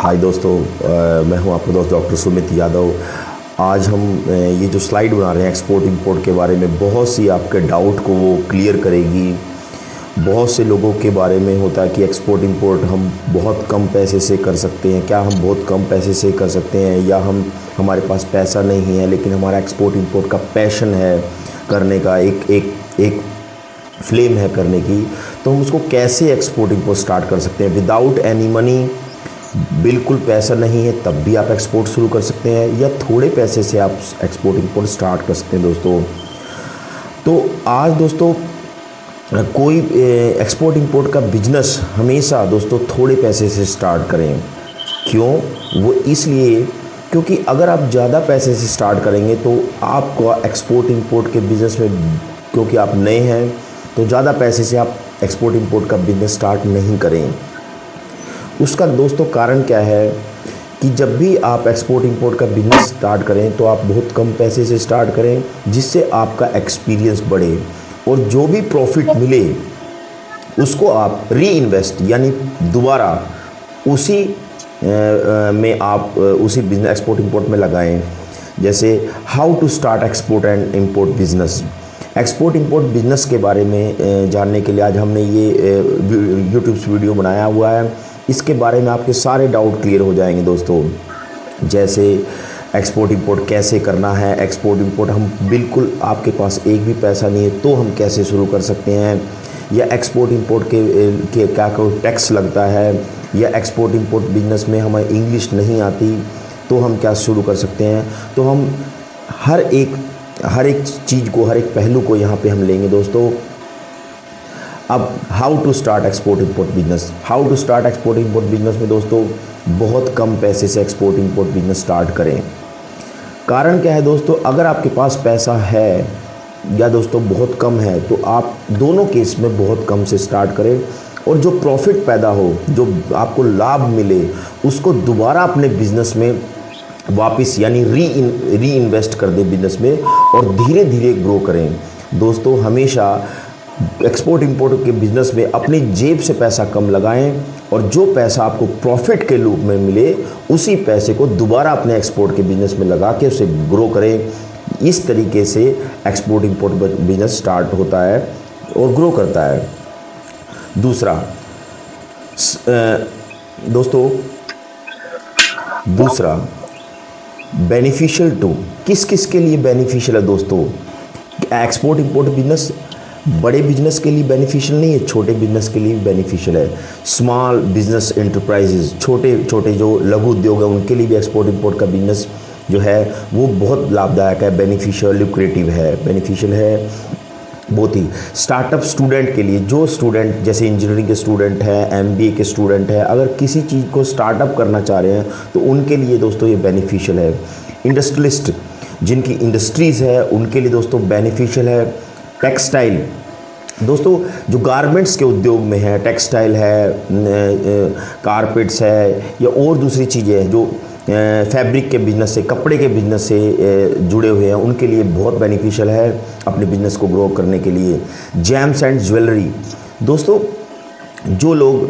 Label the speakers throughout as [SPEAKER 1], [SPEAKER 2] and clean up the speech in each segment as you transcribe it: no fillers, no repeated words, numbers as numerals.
[SPEAKER 1] हाय दोस्तों, मैं हूं आपका दोस्त डॉक्टर सुमित यादव। आज हम ये जो स्लाइड बना रहे हैं एक्सपोर्ट इंपोर्ट के बारे में, बहुत सी आपके डाउट को वो क्लियर करेगी। बहुत से लोगों के बारे में होता है कि एक्सपोर्ट इंपोर्ट हम बहुत कम पैसे से कर सकते हैं। क्या हम बहुत कम पैसे से कर सकते हैं, या हमारे पास पैसा नहीं है लेकिन हमारा एक्सपोर्ट इंपोर्ट का पैशन है करने का, एक एक एक फ्लेम है करने की, तो हम उसको कैसे एक्सपोर्ट इंपोर्ट स्टार्ट कर सकते हैं विदाउट एनी मनी। बिल्कुल पैसा नहीं है तब भी आप एक्सपोर्ट शुरू कर सकते हैं, या थोड़े पैसे से आप एक्सपोर्ट इंपोर्ट स्टार्ट कर सकते हैं दोस्तों। तो आज दोस्तों कोई एक्सपोर्ट इंपोर्ट का बिजनेस हमेशा दोस्तों थोड़े पैसे से स्टार्ट करें। क्यों? वो इसलिए क्योंकि अगर आप ज़्यादा पैसे से स्टार्ट करेंगे तो आपको एक्सपोर्ट इंपोर्ट के बिज़नेस में, क्योंकि आप नए हैं, तो ज़्यादा पैसे से आप एक्सपोर्ट इंपोर्ट का बिज़नेस स्टार्ट नहीं करें। उसका दोस्तों कारण क्या है कि जब भी आप एक्सपोर्ट इंपोर्ट का बिजनेस स्टार्ट करें तो आप बहुत कम पैसे से स्टार्ट करें, जिससे आपका एक्सपीरियंस बढ़े, और जो भी प्रॉफिट मिले उसको आप री इन्वेस्ट यानी दोबारा उसी में आप उसी बिजनेस एक्सपोर्ट इंपोर्ट में लगाएं। जैसे how to start export and import business. Export import business के बारे में जानने के लिए आज हमने ये यूट्यूब वीडियो बनाया हुआ है। इसके बारे में आपके सारे डाउट क्लियर हो जाएंगे दोस्तों। जैसे एक्सपोर्ट इंपोर्ट कैसे करना है, एक्सपोर्ट इंपोर्ट हम बिल्कुल आपके पास एक भी पैसा नहीं है तो हम कैसे शुरू कर सकते हैं, या एक्सपोर्ट इंपोर्ट के क्या कोई टैक्स लगता है, या एक्सपोर्ट इंपोर्ट बिजनेस में हमें इंग्लिश नहीं आती तो हम क्या शुरू कर सकते हैं। तो हम हर एक चीज़ को, हर एक पहलू को यहाँ पे हम लेंगे दोस्तों। अब how to start export import business. How to start export import business में दोस्तों बहुत कम पैसे से एक्सपोर्ट इंपोर्ट बिजनेस स्टार्ट करें। कारण क्या है दोस्तों, अगर आपके पास पैसा है या दोस्तों बहुत कम है तो आप दोनों केस में बहुत कम से स्टार्ट करें, और जो प्रॉफिट पैदा हो, जो आपको लाभ मिले, उसको दोबारा अपने बिजनेस में वापस यानी री इन्वेस्ट कर दें बिजनेस में, और धीरे धीरे ग्रो करें। दोस्तों हमेशा एक्सपोर्ट इंपोर्ट के बिज़नेस में अपनी जेब से पैसा कम लगाएं, और जो पैसा आपको प्रॉफिट के रूप में मिले उसी पैसे को दोबारा अपने एक्सपोर्ट के बिज़नेस में लगा के उसे ग्रो करें। इस तरीके से एक्सपोर्ट इंपोर्ट बिज़नेस स्टार्ट होता है और ग्रो करता है। दूसरा बेनिफिशियल टू किस किस के लिए बेनिफिशियल है दोस्तों। एक्सपोर्ट इंपोर्ट बिजनेस बड़े बिजनेस के लिए बेनिफिशियल नहीं है, छोटे बिजनेस के लिए बेनिफिशियल है। स्मॉल बिजनेस एंटरप्राइजेज, छोटे छोटे जो लघु उद्योग है, उनके लिए भी एक्सपोर्ट इंपोर्ट का बिजनेस जो है वो बहुत लाभदायक है, बेनिफिशियल, ल्यूक्रेटिव है, बेनिफिशियल है बहुत ही। स्टार्टअप स्टूडेंट के लिए, जो स्टूडेंट जैसे इंजीनियरिंग के स्टूडेंट हैं, एमबीए के स्टूडेंट हैं, अगर किसी चीज़ को स्टार्टअप करना चाह रहे हैं तो उनके लिए दोस्तों ये बेनिफिशियल है। इंडस्ट्रियलिस्ट जिनकी इंडस्ट्रीज़ है उनके लिए दोस्तों बेनिफिशियल है। टेक्सटाइल दोस्तों जो गारमेंट्स के उद्योग में है, टेक्सटाइल है, कारपेट्स है, या और दूसरी चीज़ें हैं जो फैब्रिक के बिज़नेस से, कपड़े के बिज़नेस से जुड़े हुए हैं, उनके लिए बहुत बेनिफिशियल है अपने बिज़नेस को ग्रो करने के लिए। जेम्स एंड ज्वेलरी दोस्तों, जो लोग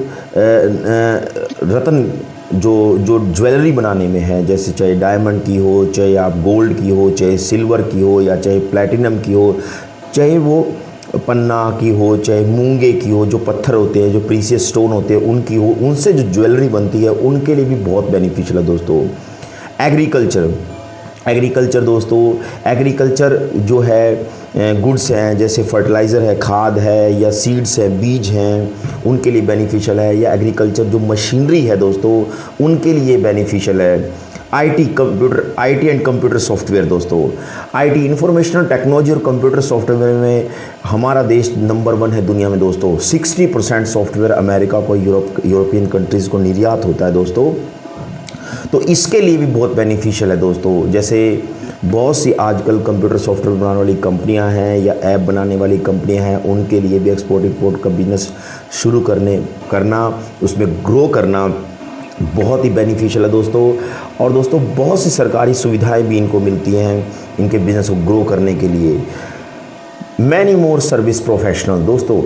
[SPEAKER 1] रत्न जो ज्वेलरी बनाने में है, जैसे चाहे डायमंड की हो, चाहे आप गोल्ड की हो, चाहे सिल्वर की हो, या चाहे प्लैटिनम की हो, चाहे वो पन्ना की हो, चाहे मूंगे की हो, जो पत्थर होते हैं, जो प्रीशियस स्टोन होते हैं उनकी हो, उनसे जो ज्वेलरी बनती है उनके लिए भी बहुत बेनिफिशियल है दोस्तों। एग्रीकल्चर दोस्तों, एग्रीकल्चर जो है गुड्स हैं, जैसे फर्टिलाइज़र है, खाद है, या सीड्स है, बीज हैं, उनके लिए बेनिफिशियल है। या एग्रीकल्चर जो मशीनरी है दोस्तों उनके लिए बेनिफिशियल है। आईटी एंड कंप्यूटर सॉफ्टवेयर दोस्तों, आईटी इंफॉर्मेशनल टेक्नोलॉजी और कंप्यूटर सॉफ्टवेयर में हमारा देश नंबर 1 है दुनिया में दोस्तों। 60% सॉफ्टवेयर अमेरिका को, यूरोपियन कंट्रीज़ को निर्यात होता है दोस्तों। तो इसके लिए भी बहुत बेनिफिशियल है दोस्तों। जैसे बहुत सी आजकल कंप्यूटर सॉफ्टवेयर बनाने वाली कंपनियां हैं, या ऐप बनाने वाली कंपनियां हैं, उनके लिए भी एक्सपोर्ट इंपोर्ट का बिजनेस शुरू करना, उसमें ग्रो करना बहुत ही बेनिफिशियल है दोस्तों। और दोस्तों बहुत सी सरकारी सुविधाएं भी इनको मिलती हैं इनके बिज़नेस को ग्रो करने के लिए। मैनी मोर सर्विस प्रोफेशनल दोस्तों,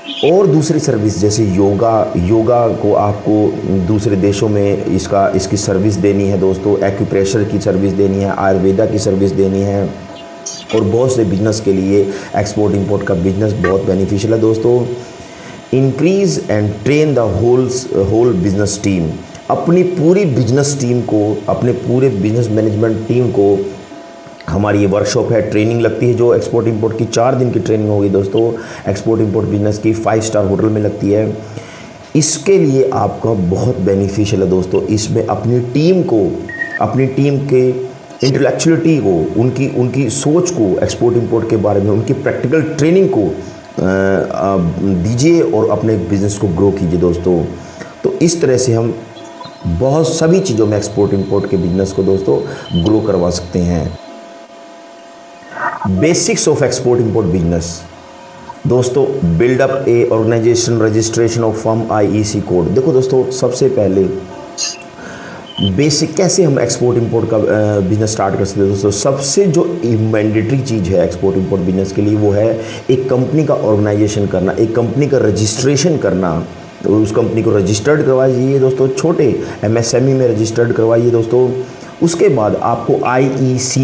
[SPEAKER 1] और दूसरी सर्विस जैसे योगा को आपको दूसरे देशों में इसकी सर्विस देनी है दोस्तों, एक्यूप्रेशर की सर्विस देनी है, आयुर्वेदा की सर्विस देनी है, और बहुत से बिजनेस के लिए एक्सपोर्ट इंपोर्ट का बिजनेस बहुत बेनिफिशियल है दोस्तों। Increase and train the whole business team, अपनी पूरी बिजनेस टीम को, अपने पूरे बिजनेस मैनेजमेंट टीम को, हमारी ये वर्कशॉप है, ट्रेनिंग लगती है जो एक्सपोर्ट इंपोर्ट की 4 दिन की ट्रेनिंग होगी दोस्तों, एक्सपोर्ट इंपोर्ट बिजनेस की 5 स्टार होटल में लगती है। इसके लिए आपका बहुत बेनिफिशियल है दोस्तों। इसमें अपनी टीम के इंटेलेक्चुअलिटी को, उनकी सोच को एक्सपोर्ट इंपोर्ट के बारे में, उनकी प्रैक्टिकल ट्रेनिंग को दीजिए और अपने बिजनेस को ग्रो कीजिए दोस्तों। तो इस तरह से हम बहुत सभी चीज़ों में एक्सपोर्ट इंपोर्ट के बिजनेस को दोस्तों ग्रो करवा सकते हैं। Basics of export import business दोस्तों, build up a organization, registration of firm, IEC code. देखो दोस्तों, सबसे पहले बेसिक कैसे हम एक्सपोर्ट इंपोर्ट का बिजनेस स्टार्ट कर सकते हैं दोस्तों। सबसे जो मैंडेटरी चीज़ है एक्सपोर्ट इंपोर्ट बिजनेस के लिए वो है एक कंपनी का ऑर्गेनाइजेशन करना, एक कंपनी का रजिस्ट्रेशन करना। तो उस कंपनी को रजिस्टर्ड करवाइए दोस्तों, छोटे MSME में रजिस्टर्ड करवाइए दोस्तों। उसके बाद आपको IEC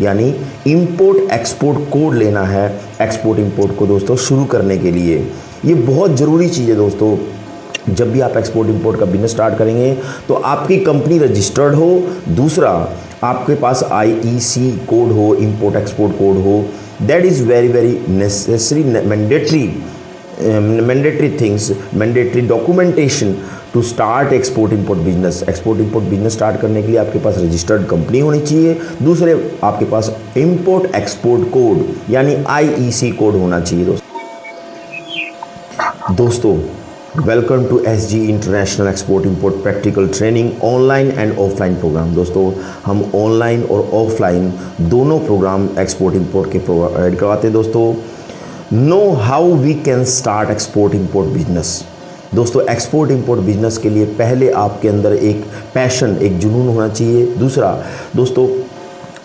[SPEAKER 1] यानी इंपोर्ट एक्सपोर्ट कोड लेना है एक्सपोर्ट इंपोर्ट को दोस्तों शुरू करने के लिए। ये बहुत ज़रूरी चीज़ है दोस्तों। जब भी आप एक्सपोर्ट इंपोर्ट का बिजनेस स्टार्ट करेंगे तो आपकी कंपनी रजिस्टर्ड हो, दूसरा आपके पास IEC कोड हो, इंपोर्ट एक्सपोर्ट कोड हो। That is very very necessary, mandatory things, mandatory documentation to start export import business. Export import business start करने के लिए आपके पास रजिस्टर्ड कंपनी होनी चाहिए, दूसरे आपके पास इंपोर्ट एक्सपोर्ट कोड यानी IEC कोड होना चाहिए दोस्तों। Welcome to SG international export import practical training, online and offline program. दोस्तों, हम ऑनलाइन और ऑफलाइन दोनों प्रोग्राम एक्सपोर्ट इंपोर्ट के प्रोवाइड करवाते हैं दोस्तों। Know how we can start export import business. दोस्तों, एक्सपोर्ट इंपोर्ट बिजनेस के लिए पहले आपके अंदर एक पैशन, एक जुनून होना चाहिए। दूसरा दोस्तों,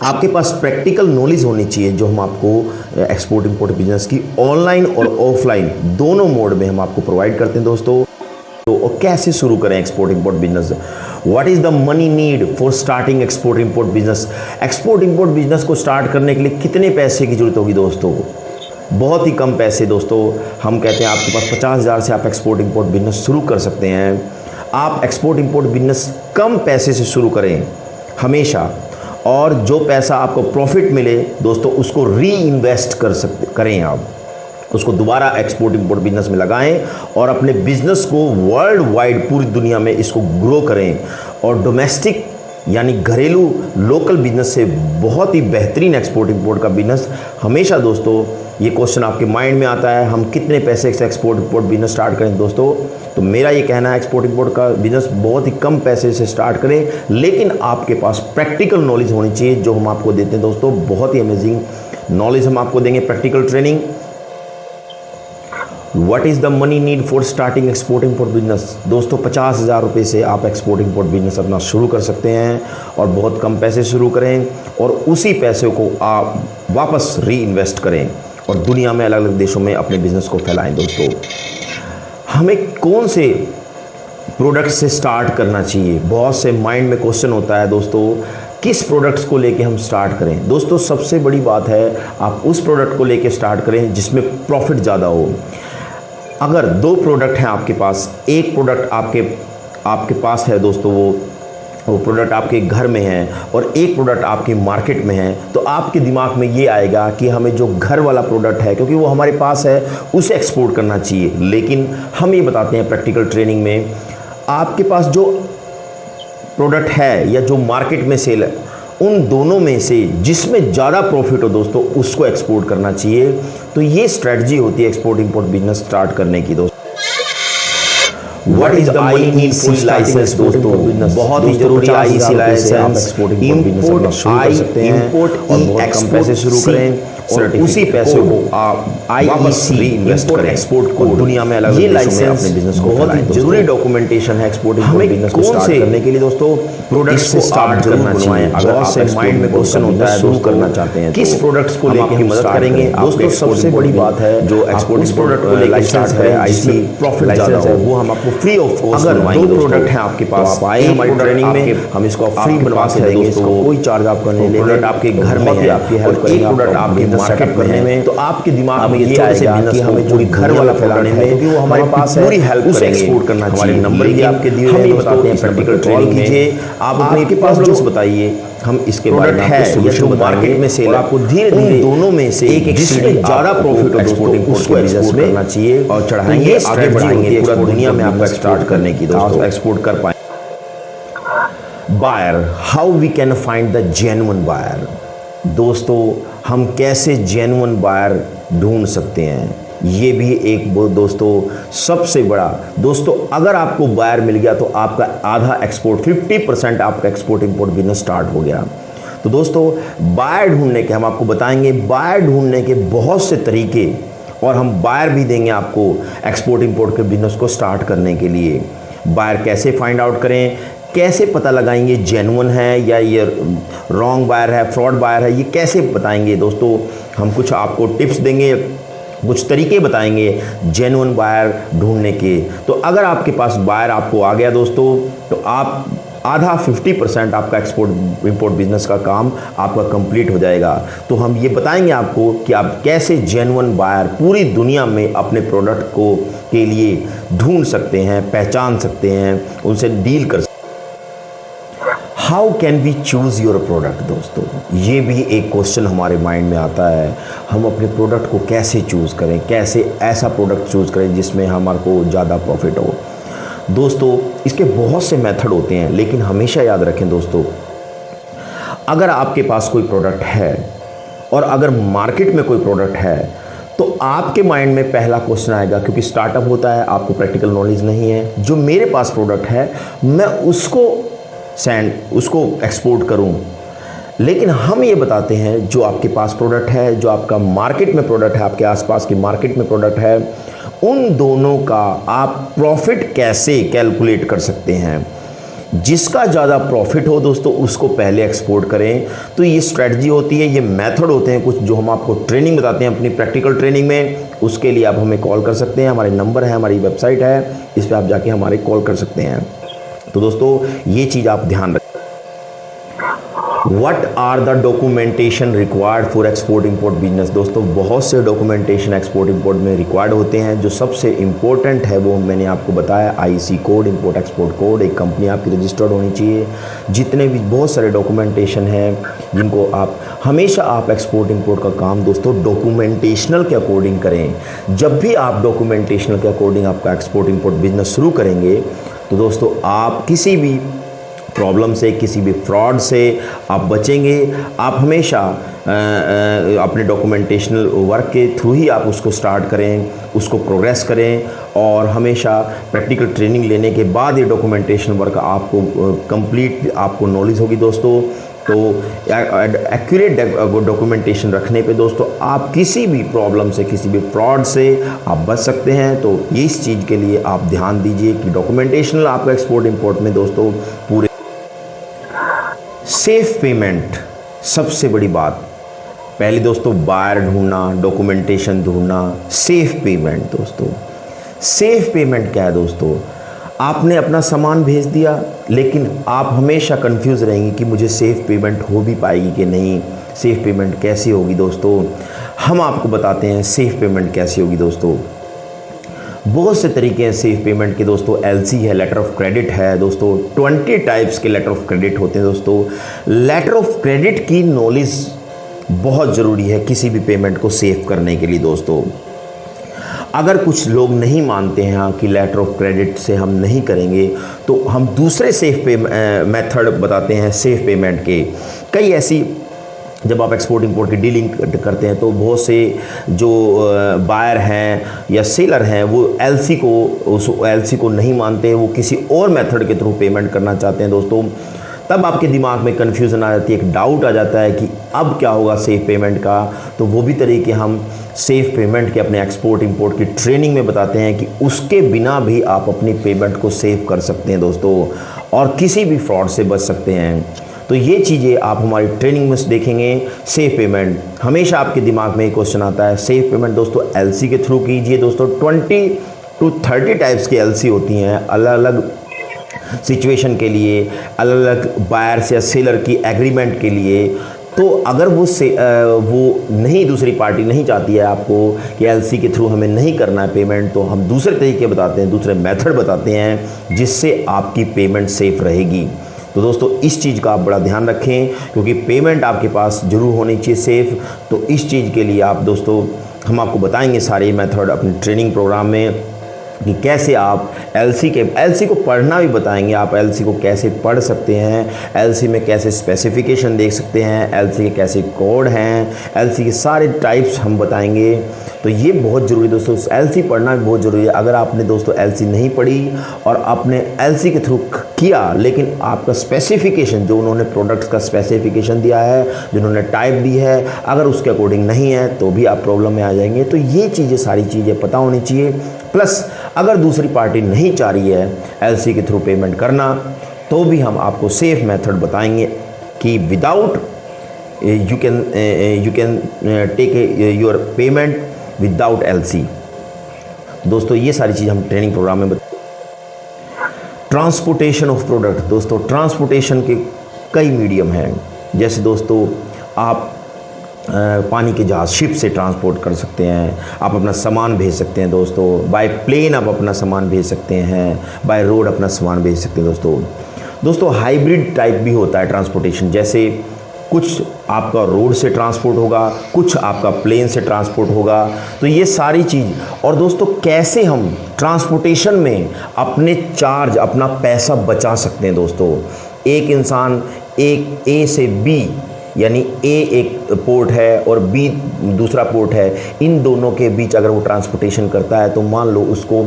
[SPEAKER 1] आपके पास प्रैक्टिकल नॉलेज होनी चाहिए जो हम आपको एक्सपोर्ट इंपोर्ट बिजनेस की ऑनलाइन और ऑफलाइन दोनों मोड में हम आपको प्रोवाइड करते हैं दोस्तों। तो और कैसे शुरू करें export import business, what is the money need for starting export import business. Export import business को स्टार्ट करने के लिए कितने पैसे की जरूरत होगी दोस्तों? बहुत ही कम पैसे दोस्तों। हम कहते हैं आपके पास 50,000 से आप एक्सपोर्ट इंपोर्ट बिजनेस शुरू कर सकते हैं। आप एक्सपोर्ट इंपोर्ट बिजनेस कम पैसे से शुरू करें हमेशा, और जो पैसा आपको प्रॉफिट मिले दोस्तों उसको री इन्वेस्ट करें, आप उसको दोबारा एक्सपोर्ट इंपोर्ट बिजनेस में लगाएं और अपने बिजनेस को वर्ल्ड वाइड पूरी दुनिया में इसको ग्रो करें। और डोमेस्टिक यानी घरेलू लोकल बिजनेस से बहुत ही बेहतरीन एक्सपोर्ट इंपोर्ट का बिजनेस हमेशा दोस्तों, ये क्वेश्चन आपके माइंड में आता है हम कितने पैसे से एक्सपोर्ट इंपोर्ट बिजनेस स्टार्ट करें दोस्तों। तो मेरा ये कहना है एक्सपोर्ट इंपोर्ट का बिजनेस बहुत ही कम पैसे से स्टार्ट करें, लेकिन आपके पास प्रैक्टिकल नॉलेज होनी चाहिए जो हम आपको देते हैं दोस्तों। बहुत ही अमेजिंग नॉलेज हम आपको देंगे, practical training. What is the money need for starting export import business. दोस्तों, 50,000 रुपये से आप एक्सपोर्ट इंपोर्ट बिजनेस अपना शुरू कर सकते हैं और बहुत कम पैसे शुरू करें और उसी पैसे को आप वापस री इन्वेस्ट करें और दुनिया में अलग अलग देशों में अपने बिजनेस को फैलाएं दोस्तों। हमें कौन से प्रोडक्ट से स्टार्ट करना चाहिए, बहुत से माइंड में क्वेश्चन होता है दोस्तों, किस प्रोडक्ट्स को लेके हम स्टार्ट करें। दोस्तों, सबसे बड़ी बात है आप उस प्रोडक्ट को लेके स्टार्ट करें जिसमें प्रॉफिट ज़्यादा हो। अगर 2 प्रोडक्ट हैं आपके पास, एक प्रोडक्ट आपके पास है दोस्तों, वो प्रोडक्ट आपके घर में है और एक प्रोडक्ट आपके मार्केट में है, तो आपके दिमाग में ये आएगा कि हमें जो घर वाला प्रोडक्ट है क्योंकि वो हमारे पास है उसे एक्सपोर्ट करना चाहिए। लेकिन हम ये बताते हैं प्रैक्टिकल ट्रेनिंग में, आपके पास जो प्रोडक्ट है या जो मार्केट में सेल है, उन दोनों में से जिसमें ज़्यादा प्रॉफिट हो दोस्तों उसको एक्सपोर्ट करना चाहिए। तो ये स्ट्रेटजी होती है एक्सपोर्ट इंपोर्ट बिजनेस स्टार्ट करने की दोस्तों। What is the IEC license दोस्तों, बहुत ही जरूरी आईईसी लाइसेंस, इंपोर्ट और बहुत कम पैसे शुरू करें और उसी पैसे को आप आईईसी इंपोर्ट एक्सपोर्ट कोड दुनिया में अलग अलग देशों में अपने बिजनेस को बहुत ही जरूरी डॉक्यूमेंटेशन है एक्सपोर्ट इंपोर्ट बिजनेस को स्टार्ट करने के लिए दोस्तों। प्रोडक्ट्स को स्टार्ट करना चाहिए। अगर आपसे माइंड में क्वेश्चन होता है शुरू करना चाहते हैं किस प्रोडक्ट्स को लेकर हम मदद करेंगे दोस्तों, सबसे बड़ी बात है जो एक्सपोर्ट प्रोडक्ट को लाइसेंस है, आईसी प्रॉफिट लाइसेंस है, वो हम आपको फ्री ऑफ कॉस्ट बनवाएंगे। दो प्रोडक्ट हैं आपके पास, आप आए हमारी ट्रेनिंग में, हम इसको फ्री बनवा के देंगे, इसको कोई चार्ज आपका नहीं लेंगे। प्रोडक्ट आपके घर में है, आपकी हेल्प करेंगे, एक प्रोडक्ट आपके मार्केट करने में, तो आपके दिमाग में ये आएगा कि हमें जो घर वाला फैलाने में, क्योंकि वो हमारे पास पूरी हेल्प उसे एक्सपोर्ट करना चाहिए। हमारे नंबर भी आपके दिए हैं, बताते हैं प्रैक्टिकल ट्रेनिंग कीजिए, आप अपने प्रॉब्लम्स बताइए, हम इसके बारे में आपको सोल्यूशन मार्केट में सेल आपको धीरे धीरे दोनों में से एक जिसमें ज्यादा प्रॉफिट हो एक्सपोर्ट इंपोर्ट बिजनेस में करना चाहिए और चढ़ाएंगे, आगे बढ़ाएंगे पूरा दुनिया में आपका स्टार्ट करने की दोस्तों, एक्सपोर्ट कर पाए। Buyer, how we can find the genuine buyer दोस्तों, हम कैसे जेन्युइन बायर ढूंढ सकते हैं, ये भी एक दोस्तों सबसे बड़ा दोस्तों, अगर आपको बायर मिल गया तो आपका आधा एक्सपोर्ट 50% आपका एक्सपोर्ट इंपोर्ट बिजनेस स्टार्ट हो गया। तो दोस्तों बायर ढूंढने के हम आपको बताएंगे, बायर ढूंढने के बहुत से तरीके और हम बायर भी देंगे आपको एक्सपोर्ट इंपोर्ट के बिजनेस को स्टार्ट करने के लिए। बायर कैसे फाइंड आउट करें, कैसे पता लगाएंगे जेन्युइन है या ये रॉन्ग बायर है, फ्रॉड बायर है, ये कैसे बताएंगे दोस्तों। हम कुछ आपको टिप्स देंगे, कुछ तरीके बताएंगे जेन्युइन बायर ढूंढने के। तो अगर आपके पास बायर आपको आ गया दोस्तों, तो आप आधा 50% आपका एक्सपोर्ट इंपोर्ट बिजनेस का काम आपका कंप्लीट हो जाएगा। तो हम ये बताएंगे आपको कि आप कैसे जेन्युइन बायर पूरी दुनिया में अपने प्रोडक्ट को के लिए ढूंढ सकते हैं, पहचान सकते हैं, उनसे डील कर सकते हैं। How can we choose your product दोस्तों, ये भी एक क्वेश्चन हमारे माइंड में आता है। हम अपने प्रोडक्ट को कैसे चूज़ करें, कैसे ऐसा प्रोडक्ट चूज़ करें जिसमें हमारे को ज़्यादा प्रॉफिट हो दोस्तों। इसके बहुत से मेथड होते हैं, लेकिन हमेशा याद रखें दोस्तों, अगर आपके पास कोई प्रोडक्ट है और अगर मार्केट में कोई प्रोडक्ट है तो आपके माइंड में पहला क्वेश्चन आएगा, क्योंकि स्टार्टअप होता है, आपको प्रैक्टिकल नॉलेज नहीं है, जो मेरे पास प्रोडक्ट है मैं उसको एक्सपोर्ट करूं। लेकिन हम ये बताते हैं जो आपके पास प्रोडक्ट है, जो आपका मार्केट में प्रोडक्ट है, आपके आसपास की मार्केट में प्रोडक्ट है, उन दोनों का आप प्रॉफिट कैसे कैलकुलेट कर सकते हैं। जिसका ज़्यादा प्रॉफिट हो दोस्तों उसको पहले एक्सपोर्ट करें। तो ये स्ट्रेटजी होती है, ये मेथड होते हैं कुछ जो हम आपको ट्रेनिंग बताते हैं अपनी प्रैक्टिकल ट्रेनिंग में। उसके लिए आप हमें कॉल कर सकते हैं, हमारे नंबर है, हमारी वेबसाइट है, इस पर आप जाके हमारे कॉल कर सकते हैं। तो दोस्तों ये चीज़ आप ध्यान रखें। What are the documentation required for export import business दोस्तों, बहुत से डॉक्यूमेंटेशन एक्सपोर्ट इंपोर्ट में रिक्वायर्ड होते हैं। जो सबसे इम्पोर्टेंट है वो मैंने आपको बताया, IC code, import export code, एक कंपनी आपकी रजिस्टर्ड होनी चाहिए। जितने भी बहुत सारे डॉक्यूमेंटेशन हैं जिनको आप हमेशा आप एक्सपोर्ट इंपोर्ट का काम दोस्तों डॉक्यूमेंटेशनल के अकॉर्डिंग करें। जब भी आप डॉक्यूमेंटेशनल के अकॉर्डिंग आपका एक्सपोर्ट इंपोर्ट बिजनेस शुरू करेंगे तो दोस्तों आप किसी भी प्रॉब्लम से, किसी भी फ्रॉड से आप बचेंगे। आप हमेशा अपने डॉक्यूमेंटेशनल वर्क के थ्रू ही आप उसको स्टार्ट करें, उसको प्रोग्रेस करें और हमेशा प्रैक्टिकल ट्रेनिंग लेने के बाद ये डॉक्यूमेंटेशन वर्क आपको कंप्लीट आपको नॉलेज होगी दोस्तों। तो एक्यूरेट डॉक्यूमेंटेशन रखने पे दोस्तों आप किसी भी प्रॉब्लम से, किसी भी फ्रॉड से आप बच सकते हैं। तो ये इस चीज़ के लिए आप ध्यान दीजिए कि डॉक्यूमेंटेशनल आपका एक्सपोर्ट इंपोर्ट में दोस्तों पूरे सेफ पेमेंट सबसे बड़ी बात। पहले दोस्तों बायर ढूंढना, डॉक्यूमेंटेशन ढूंढना, सेफ पेमेंट दोस्तों। सेफ पेमेंट क्या है दोस्तों, आपने अपना सामान भेज दिया लेकिन आप हमेशा कंफ्यूज रहेंगे कि मुझे सेफ पेमेंट हो भी पाएगी कि नहीं, सेफ पेमेंट कैसी होगी दोस्तों। हम आपको बताते हैं सेफ पेमेंट कैसी होगी दोस्तों। बहुत से तरीके हैं सेफ पेमेंट के दोस्तों। एलसी है, लेटर ऑफ क्रेडिट है दोस्तों। 20 टाइप्स के लेटर ऑफ क्रेडिट होते हैं दोस्तों। लेटर ऑफ क्रेडिट की नॉलेज बहुत ज़रूरी है किसी भी पेमेंट को सेव करने के लिए दोस्तों। अगर कुछ लोग नहीं मानते हैं कि लेटर ऑफ क्रेडिट से हम नहीं करेंगे तो हम दूसरे सेफ पे मेथड बताते हैं सेफ पेमेंट के। कई ऐसी जब आप एक्सपोर्ट इंपोर्ट की डीलिंग करते हैं तो बहुत से जो बायर हैं या सेलर हैं वो एलसी को उस एलसी को नहीं मानते, वो किसी और मेथड के थ्रू पेमेंट करना चाहते हैं दोस्तों। तब आपके दिमाग में कन्फ्यूज़न आ जाती है, एक डाउट आ जाता है कि अब क्या होगा सेफ़ पेमेंट का। तो वो भी तरीके हम सेफ़ पेमेंट के अपने एक्सपोर्ट इंपोर्ट की ट्रेनिंग में बताते हैं कि उसके बिना भी आप अपनी पेमेंट को सेव कर सकते हैं दोस्तों, और किसी भी फ्रॉड से बच सकते हैं। तो ये चीज़ें आप हमारी ट्रेनिंग में देखेंगे। सेफ़ पेमेंट, हमेशा आपके दिमाग में एक क्वेश्चन आता है, सेफ़ पेमेंट दोस्तों एलसी के थ्रू कीजिए दोस्तों। 20 to 30 टाइप्स की एलसी होती हैं, अलग अलग सिचुएशन के लिए, अलग अलग बायर्स या सेलर की एग्रीमेंट के लिए। तो अगर वो नहीं, दूसरी पार्टी नहीं चाहती है आपको कि एलसी के थ्रू हमें नहीं करना है पेमेंट, तो हम दूसरे तरीके बताते हैं, दूसरे मेथड बताते हैं जिससे आपकी पेमेंट सेफ़ रहेगी। तो दोस्तों इस चीज़ का आप बड़ा ध्यान रखें, क्योंकि पेमेंट आपके पास ज़रूर होनी चाहिए सेफ़। तो इस चीज़ के लिए आप दोस्तों, हम आपको बताएंगे सारे मेथड अपने ट्रेनिंग प्रोग्राम में कि कैसे आप एलसी को पढ़ना भी बताएंगे। आप एलसी को कैसे पढ़ सकते हैं, एलसी में कैसे स्पेसिफिकेशन देख सकते हैं, एलसी के कैसे कोड हैं, एलसी के सारे टाइप्स हम बताएंगे। तो ये बहुत ज़रूरी दोस्तों, एलसी पढ़ना भी बहुत ज़रूरी है। अगर आपने दोस्तों एलसी नहीं पढ़ी और आपने एलसी के थ्रू किया, लेकिन आपका स्पेसिफिकेशन जो उन्होंने प्रोडक्ट्स का स्पेसिफिकेशन दिया है, जिन्होंने टाइप दी है, अगर उसके अकॉर्डिंग नहीं है तो भी आप प्रॉब्लम में आ जाएंगे। तो ये चीज़ें, सारी चीज़ें पता होनी चाहिए। प्लस अगर दूसरी पार्टी नहीं चाह रही है एलसी के थ्रू पेमेंट करना, तो भी हम आपको सेफ़ मेथड बताएंगे कि without you can take your payment without LC. दोस्तों ये सारी चीज़ हम ट्रेनिंग प्रोग्राम में ट्रांसपोर्टेशन ऑफ प्रोडक्ट, दोस्तों ट्रांसपोर्टेशन के कई मीडियम हैं। जैसे दोस्तों आप पानी के जहाज़, शिप से ट्रांसपोर्ट कर सकते हैं, आप अपना सामान भेज सकते हैं दोस्तों। बाय प्लेन आप अपना सामान भेज सकते हैं, बाय रोड अपना सामान भेज सकते हैं दोस्तों। हाइब्रिड टाइप भी होता है ट्रांसपोर्टेशन, जैसे कुछ आपका रोड से ट्रांसपोर्ट होगा, कुछ आपका प्लेन से ट्रांसपोर्ट होगा। तो ये सारी चीज़, और दोस्तों कैसे हम ट्रांसपोर्टेशन में अपने चार्ज, अपना पैसा बचा सकते हैं दोस्तों। एक इंसान एक ए से बी, यानी ए एक पोर्ट है और बी दूसरा पोर्ट है, इन दोनों के बीच अगर वो ट्रांसपोर्टेशन करता है तो मान लो उसको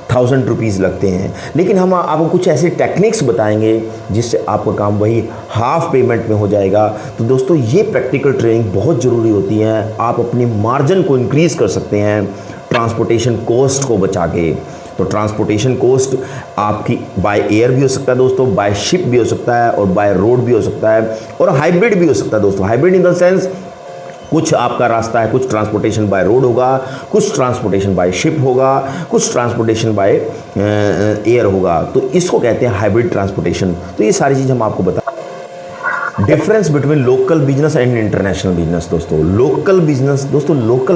[SPEAKER 1] 1000 रुपीज़ लगते हैं। लेकिन हम आपको कुछ ऐसे टेक्निक्स बताएंगे जिससे आपका काम वही हाफ पेमेंट में हो जाएगा। तो दोस्तों ये प्रैक्टिकल ट्रेनिंग बहुत ज़रूरी होती है। आप अपनी मार्जिन को इंक्रीज़ कर सकते हैं ट्रांसपोर्टेशन कॉस्ट को बचा के। तो ट्रांसपोर्टेशन कॉस्ट आपकी बाय एयर भी हो सकता है दोस्तों, बाय शिप भी हो सकता है, और बाय रोड भी हो सकता है, और हाइब्रिड भी हो सकता है दोस्तों। हाइब्रिड इन द सेंस, कुछ आपका रास्ता है, कुछ ट्रांसपोर्टेशन बाय रोड होगा, कुछ ट्रांसपोर्टेशन बाय शिप होगा, कुछ ट्रांसपोर्टेशन बाय एयर होगा। तो इसको कहते हैं हाइब्रिड ट्रांसपोर्टेशन। तो ये सारी चीज़ हम आपको बता। Difference between local business and international business दोस्तों। लोकल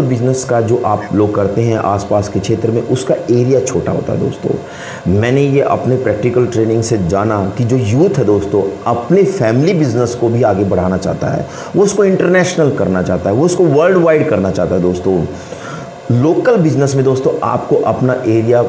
[SPEAKER 1] बिजनेस का जो आप लोग करते हैं आसपास के क्षेत्र में, उसका एरिया छोटा होता है दोस्तों। मैंने ये अपने प्रैक्टिकल ट्रेनिंग से जाना कि जो यूथ है दोस्तों, अपने फैमिली बिजनेस को भी आगे बढ़ाना चाहता है, वो उसको इंटरनेशनल करना चाहता है, वो उसको वर्ल्ड वाइड करना चाहता है दोस्तों। लोकल बिजनेस में दोस्तों आपको अपना एरिया,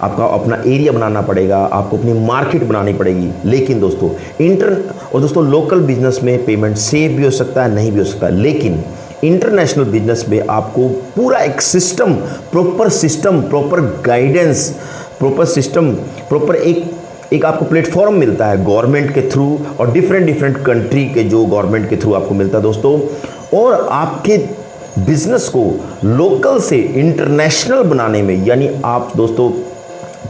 [SPEAKER 1] आपका अपना एरिया बनाना पड़ेगा, आपको अपनी मार्केट बनानी पड़ेगी। लेकिन दोस्तों लोकल बिजनेस में पेमेंट सेफ भी हो सकता है, नहीं भी हो सकता है। लेकिन इंटरनेशनल बिजनेस में आपको पूरा एक सिस्टम, प्रॉपर गाइडेंस, प्रॉपर एक आपको प्लेटफॉर्म मिलता है गवर्नमेंट के थ्रू, और डिफरेंट कंट्री के जो गवर्नमेंट के थ्रू आपको मिलता है दोस्तों। और आपके बिजनेस को लोकल से इंटरनेशनल बनाने में, यानी आप दोस्तों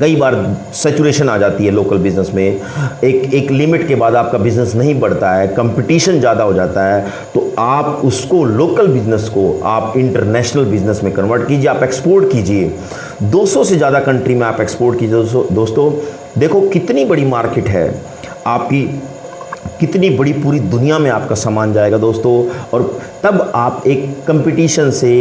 [SPEAKER 1] कई बार सैचुरेशन आ जाती है लोकल बिजनेस में, एक लिमिट के बाद आपका बिजनेस नहीं बढ़ता है, कंपटीशन ज़्यादा हो जाता है। तो आप उसको, लोकल बिजनेस को आप इंटरनेशनल बिजनेस में कन्वर्ट कीजिए, आप एक्सपोर्ट कीजिए। 200 से ज़्यादा कंट्री में आप एक्सपोर्ट कीजिए दोस्तों। देखो कितनी बड़ी मार्केट है आपकी, कितनी बड़ी पूरी दुनिया में आपका सामान जाएगा दोस्तों। और तब आप एक कंपटीशन से,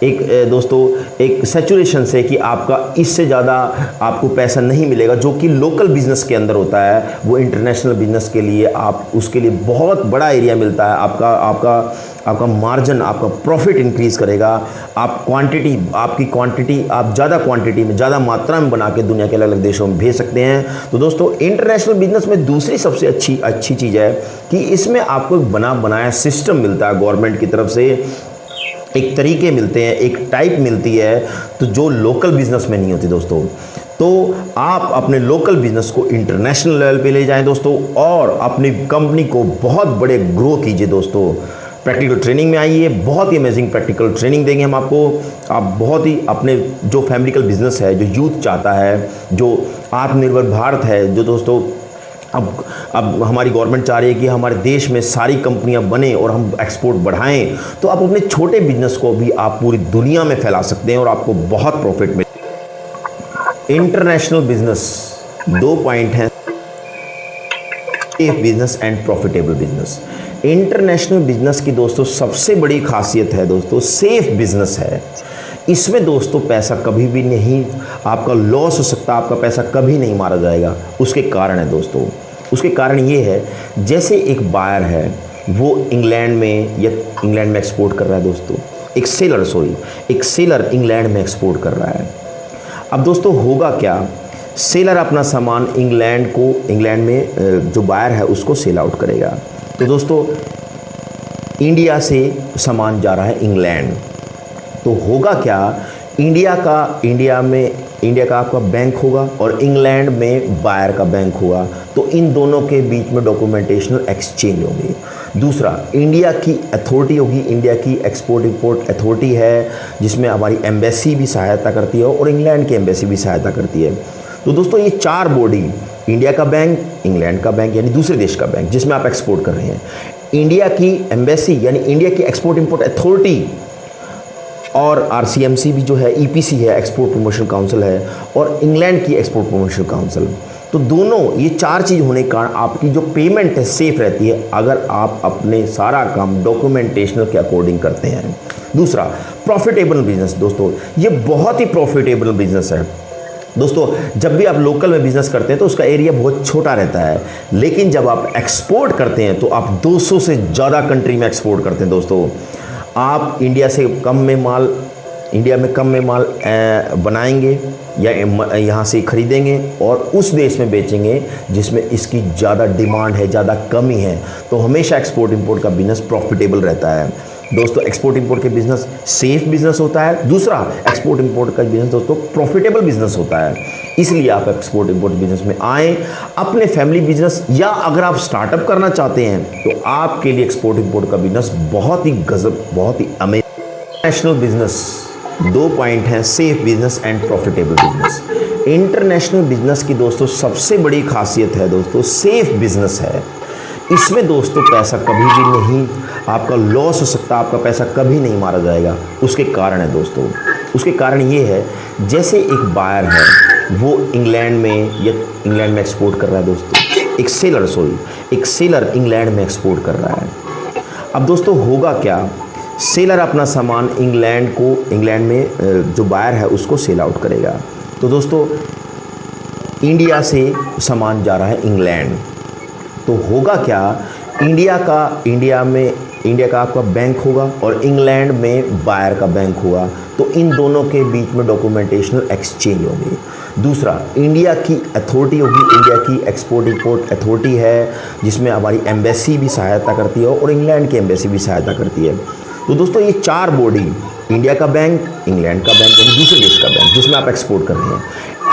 [SPEAKER 1] एक सैचुरेशन से कि आपका इससे ज़्यादा आपको पैसा नहीं मिलेगा, जो कि लोकल बिज़नेस के अंदर होता है, वो इंटरनेशनल बिज़नेस के लिए आप उसके लिए बहुत बड़ा एरिया मिलता है। आपका आपका मार्जिन, आपका प्रॉफिट इंक्रीज़ करेगा। आपकी क्वांटिटी आप ज़्यादा क्वांटिटी में, ज़्यादा मात्रा में बना के दुनिया के अलग अलग देशों में भेज सकते हैं। तो दोस्तों, इंटरनेशनल बिजनेस में दूसरी सबसे अच्छी चीज़ है कि इसमें आपको एक बना बनाया सिस्टम मिलता है गवर्नमेंट की तरफ से, एक तरीके मिलते हैं, एक टाइप मिलती है, तो जो लोकल बिजनेस में नहीं होती दोस्तों। तो आप अपने लोकल बिजनेस को इंटरनेशनल लेवल पे ले जाएं दोस्तों, और अपनी कंपनी को बहुत बड़े ग्रो कीजिए दोस्तों। प्रैक्टिकल ट्रेनिंग में आइए, बहुत ही अमेजिंग प्रैक्टिकल ट्रेनिंग देंगे हम आपको। आप बहुत ही अपने जो फैमिलिकल बिजनेस है, जो यूथ चाहता है, जो आत्मनिर्भर भारत है, जो दोस्तों अब हमारी गवर्नमेंट चाह रही है कि हमारे देश में सारी कंपनियां बने और हम एक्सपोर्ट बढ़ाएं, तो आप अपने छोटे बिजनेस को भी आप पूरी दुनिया में फैला सकते हैं और आपको बहुत प्रॉफिट मिले। इंटरनेशनल बिजनेस 2 पॉइंट हैं, safe business and profitable business. International business की दोस्तों सबसे बड़ी खासियत है दोस्तों, सेफ बिजनेस है। इसमें दोस्तों पैसा कभी भी नहीं, आपका लॉस हो सकता है, आपका पैसा कभी नहीं मारा जाएगा। उसके कारण है दोस्तों, उसके कारण ये है, जैसे एक बायर है, वो इंग्लैंड में एक्सपोर्ट कर रहा है दोस्तों, एक सेलर इंग्लैंड में एक्सपोर्ट कर रहा है। अब दोस्तों होगा क्या, सेलर अपना सामान इंग्लैंड में जो बायर है उसको सेल आउट करेगा। तो दोस्तों इंडिया से सामान जा रहा है इंग्लैंड, तो होगा क्या, इंडिया का आपका बैंक होगा और इंग्लैंड में बायर का बैंक होगा, तो इन दोनों के बीच में डॉक्यूमेंटेशनल एक्सचेंज होगी। दूसरा, इंडिया की अथॉरिटी होगी, इंडिया की एक्सपोर्ट इंपोर्ट अथॉरिटी है, जिसमें हमारी एम्बेसी भी सहायता करती है और इंग्लैंड की एम्बेसी भी सहायता करती है। तो दोस्तों ये 4 बॉडी, इंडिया का बैंक, इंग्लैंड का बैंक यानी दूसरे देश का बैंक जिसमें आप एक्सपोर्ट कर रहे हैं, इंडिया की एम्बेसी यानी इंडिया की एक्सपोर्ट इंपोर्ट अथॉरिटी, और RCMC भी जो है, EPC है, एक्सपोर्ट प्रमोशन काउंसिल है, और इंग्लैंड की एक्सपोर्ट प्रमोशन काउंसिल। तो दोनों ये 4 चीज़ होने के कारण आपकी जो पेमेंट है सेफ रहती है, अगर आप अपने सारा काम डॉक्यूमेंटेशनल के अकॉर्डिंग करते हैं। दूसरा, प्रॉफिटेबल बिजनेस दोस्तों, ये बहुत ही प्रॉफिटेबल बिजनेस है दोस्तों। जब भी आप लोकल में बिजनेस करते हैं तो उसका एरिया बहुत छोटा रहता है, लेकिन जब आप एक्सपोर्ट करते हैं तो आप 200 से ज़्यादा कंट्री में एक्सपोर्ट करते हैं दोस्तों। आप इंडिया में कम में माल बनाएंगे या यहाँ से खरीदेंगे और उस देश में बेचेंगे जिसमें इसकी ज़्यादा डिमांड है, ज़्यादा कमी है, तो हमेशा एक्सपोर्ट इंपोर्ट का बिजनेस प्रॉफिटेबल रहता है दोस्तों। एक्सपोर्ट इंपोर्ट के बिजनेस सेफ बिजनेस होता है। दूसरा, एक्सपोर्ट इंपोर्ट का बिजनेस दोस्तों प्रॉफिटेबल बिजनेस होता है। इसलिए आप एक्सपोर्ट इंपोर्ट बिजनेस में आएँ, अपने फैमिली बिजनेस, या अगर आप स्टार्टअप करना चाहते हैं तो आपके लिए एक्सपोर्ट इंपोर्ट का बिजनेस बहुत ही गजब, बहुत ही अमेजिंग। इंटरनेशनल बिजनेस 2 पॉइंट हैं, safe business and profitable business. International business की दोस्तों सबसे बड़ी खासियत है दोस्तों, सेफ बिजनेस है। इसमें दोस्तों पैसा कभी भी नहीं, आपका लॉस हो सकता है, आपका पैसा कभी नहीं मारा जाएगा। उसके कारण है दोस्तों, उसके कारण ये है, जैसे एक बायर है, वो इंग्लैंड में एक्सपोर्ट कर रहा है दोस्तों, एक सेलर इंग्लैंड में एक्सपोर्ट कर रहा है। अब दोस्तों होगा क्या, सेलर अपना सामान इंग्लैंड में जो बायर है उसको सेल आउट करेगा। तो दोस्तों इंडिया से सामान जा रहा है इंग्लैंड, तो होगा क्या, इंडिया का आपका बैंक होगा और इंग्लैंड में बायर का बैंक होगा, तो इन दोनों के बीच में डॉक्यूमेंटेशनल एक्सचेंज होगी। दूसरा, इंडिया की अथॉरिटी होगी, इंडिया की एक्सपोर्ट इंपोर्ट अथॉरिटी है, जिसमें हमारी एम्बेसी भी सहायता करती है और इंग्लैंड की एम्बेसी भी सहायता करती है। तो दोस्तों ये 4 बॉडी, इंडिया का बैंक, इंग्लैंड का बैंक यानी दूसरे देश का बैंक जिसमें आप एक्सपोर्ट कर रहे हैं,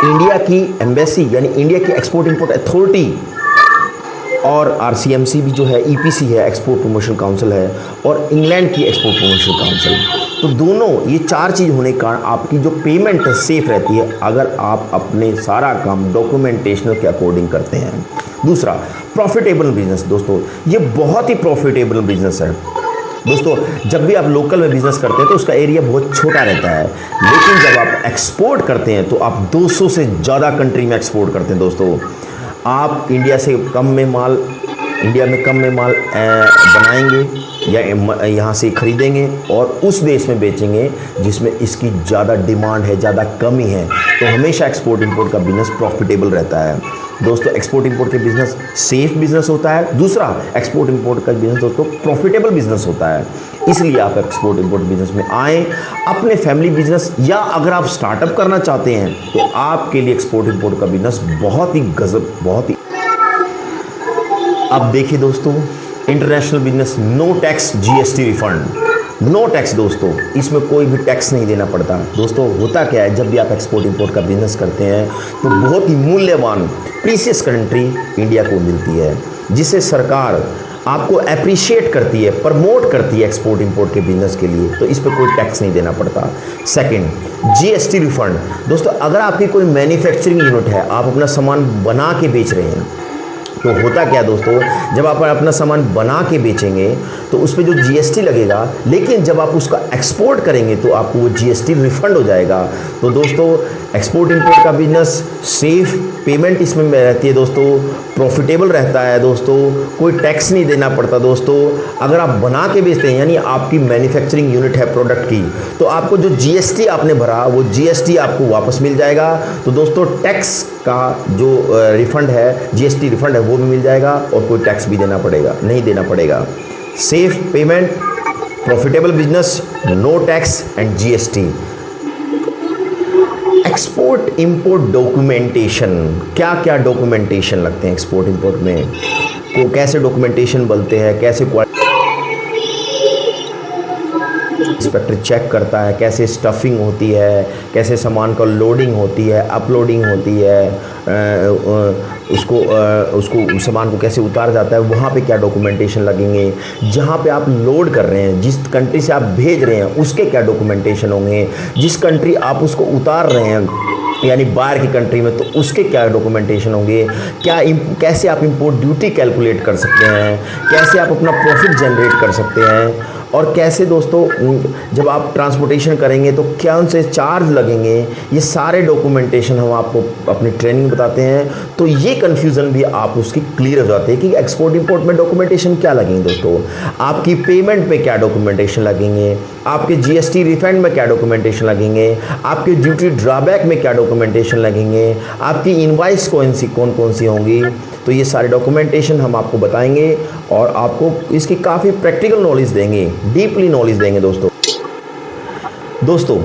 [SPEAKER 1] इंडिया की एम्बेसी यानी इंडिया की एक्सपोर्ट इंपोर्ट अथॉरिटी, और RCMC भी जो है, EPC है, एक्सपोर्ट प्रमोशन काउंसिल है, और इंग्लैंड की एक्सपोर्ट प्रमोशन काउंसिल। तो दोनों ये 4 चीज़ होने के कारण आपकी जो पेमेंट है सेफ रहती है, अगर आप अपने सारा काम डॉक्यूमेंटेशनल के अकॉर्डिंग करते हैं। दूसरा, प्रॉफिटेबल बिजनेस दोस्तों, ये बहुत ही प्रॉफिटेबल बिजनेस है दोस्तों। जब भी आप लोकल में बिजनेस करते हैं तो उसका एरिया बहुत छोटा रहता है, लेकिन जब आप एक्सपोर्ट करते हैं तो आप 200 से ज़्यादा कंट्री में एक्सपोर्ट करते हैं दोस्तों। आप इंडिया में कम में माल बनाएंगे या यहाँ से खरीदेंगे और उस देश में बेचेंगे जिसमें इसकी ज़्यादा डिमांड है, ज़्यादा कमी है, तो हमेशा एक्सपोर्ट इंपोर्ट का बिजनेस प्रॉफिटेबल रहता है दोस्तों। एक्सपोर्ट इंपोर्ट के बिजनेस सेफ बिजनेस होता है। दूसरा, एक्सपोर्ट इंपोर्ट का बिजनेस दोस्तों प्रॉफिटेबल बिजनेस होता है। इसलिए आप एक्सपोर्ट इंपोर्ट बिजनेस में आएँ। अपने फैमिली बिजनेस या अगर आप स्टार्टअप करना चाहते हैं तो आपके लिए एक्सपोर्ट इंपोर्ट का बिजनेस बहुत ही गजब, बहुत ही। अब देखिए दोस्तों, international business, no tax GST refund, no tax दोस्तों, इसमें कोई भी टैक्स नहीं देना पड़ता। दोस्तों होता क्या है, जब भी आप एक्सपोर्ट इंपोर्ट का बिजनेस करते हैं तो बहुत ही मूल्यवान प्रीशियस कंट्री इंडिया को मिलती है, जिसे सरकार आपको अप्रिशिएट करती है, प्रमोट करती है एक्सपोर्ट इंपोर्ट के बिजनेस के लिए, तो इस पर कोई टैक्स नहीं देना पड़ता। Second, GST refund. दोस्तों अगर आपकी कोई मैन्युफैक्चरिंग यूनिट है, आप अपना सामान बना के बेच रहे हैं, तो होता क्या दोस्तों, जब आप अपना सामान बना के बेचेंगे तो उस पर जो जीएसटी लगेगा, लेकिन जब आप उसका एक्सपोर्ट करेंगे तो आपको वो जीएसटी रिफंड हो जाएगा। तो दोस्तों एक्सपोर्ट इंपोर्ट का बिजनेस सेफ पेमेंट इसमें रहती है दोस्तों, प्रॉफिटेबल रहता है दोस्तों, कोई टैक्स नहीं देना पड़ता दोस्तों। अगर आप बना के बेचते हैं, यानी आपकी मैन्युफैक्चरिंग यूनिट है प्रोडक्ट की, तो आपको जो जीएसटी आपने भरा वो जीएसटी आपको वापस मिल जाएगा। तो दोस्तों टैक्स का जो रिफंड है, जीएसटी रिफंड है, वो भी मिल जाएगा और कोई टैक्स भी नहीं देना पड़ेगा। Safe payment, profitable business, no tax and GST. Export import documentation, क्या क्या डॉक्यूमेंटेशन लगते हैं एक्सपोर्ट इंपोर्ट में, को कैसे डॉक्यूमेंटेशन बनते हैं, कैसे इंस्पेक्टर चेक करता है, कैसे स्टफिंग होती है, कैसे सामान का लोडिंग होती है, अपलोडिंग होती है, उसको सामान को कैसे उतारा जाता है, वहाँ पे क्या डॉक्यूमेंटेशन लगेंगे, जहाँ पे आप लोड कर रहे हैं, जिस कंट्री से आप भेज रहे हैं उसके क्या डॉक्यूमेंटेशन होंगे, जिस कंट्री आप उसको उतार रहे हैं यानी बाहर की कंट्री में, तो उसके क्या डॉक्यूमेंटेशन होंगे, कैसे आप इंपोर्ट ड्यूटी कैलकुलेट कर सकते हैं, कैसे आप अपना प्रॉफिट जनरेट कर सकते हैं, और कैसे दोस्तों जब आप ट्रांसपोर्टेशन करेंगे तो क्या उनसे चार्ज लगेंगे, ये सारे डॉक्यूमेंटेशन हम आपको अपनी ट्रेनिंग बताते हैं। तो ये कन्फ्यूज़न भी आप उसकी क्लियर हो जाते हैं कि एक्सपोर्ट इंपोर्ट में डॉक्यूमेंटेशन क्या लगेंगे दोस्तों, आपकी पेमेंट में क्या डॉक्यूमेंटेशन लगेंगे, आपके जीएसटी रिफंड में क्या डॉक्यूमेंटेशन लगेंगे, आपके ड्यूटी ड्रॉबैक में क्या डॉक्यूमेंटेशन लगेंगे, आपकी इनवाइस कौन कौन सी होंगी। तो ये सारे डॉक्यूमेंटेशन हम आपको बताएंगे और आपको इसकी काफ़ी प्रैक्टिकल नॉलेज देंगे, डीपली नॉलेज देंगे दोस्तों।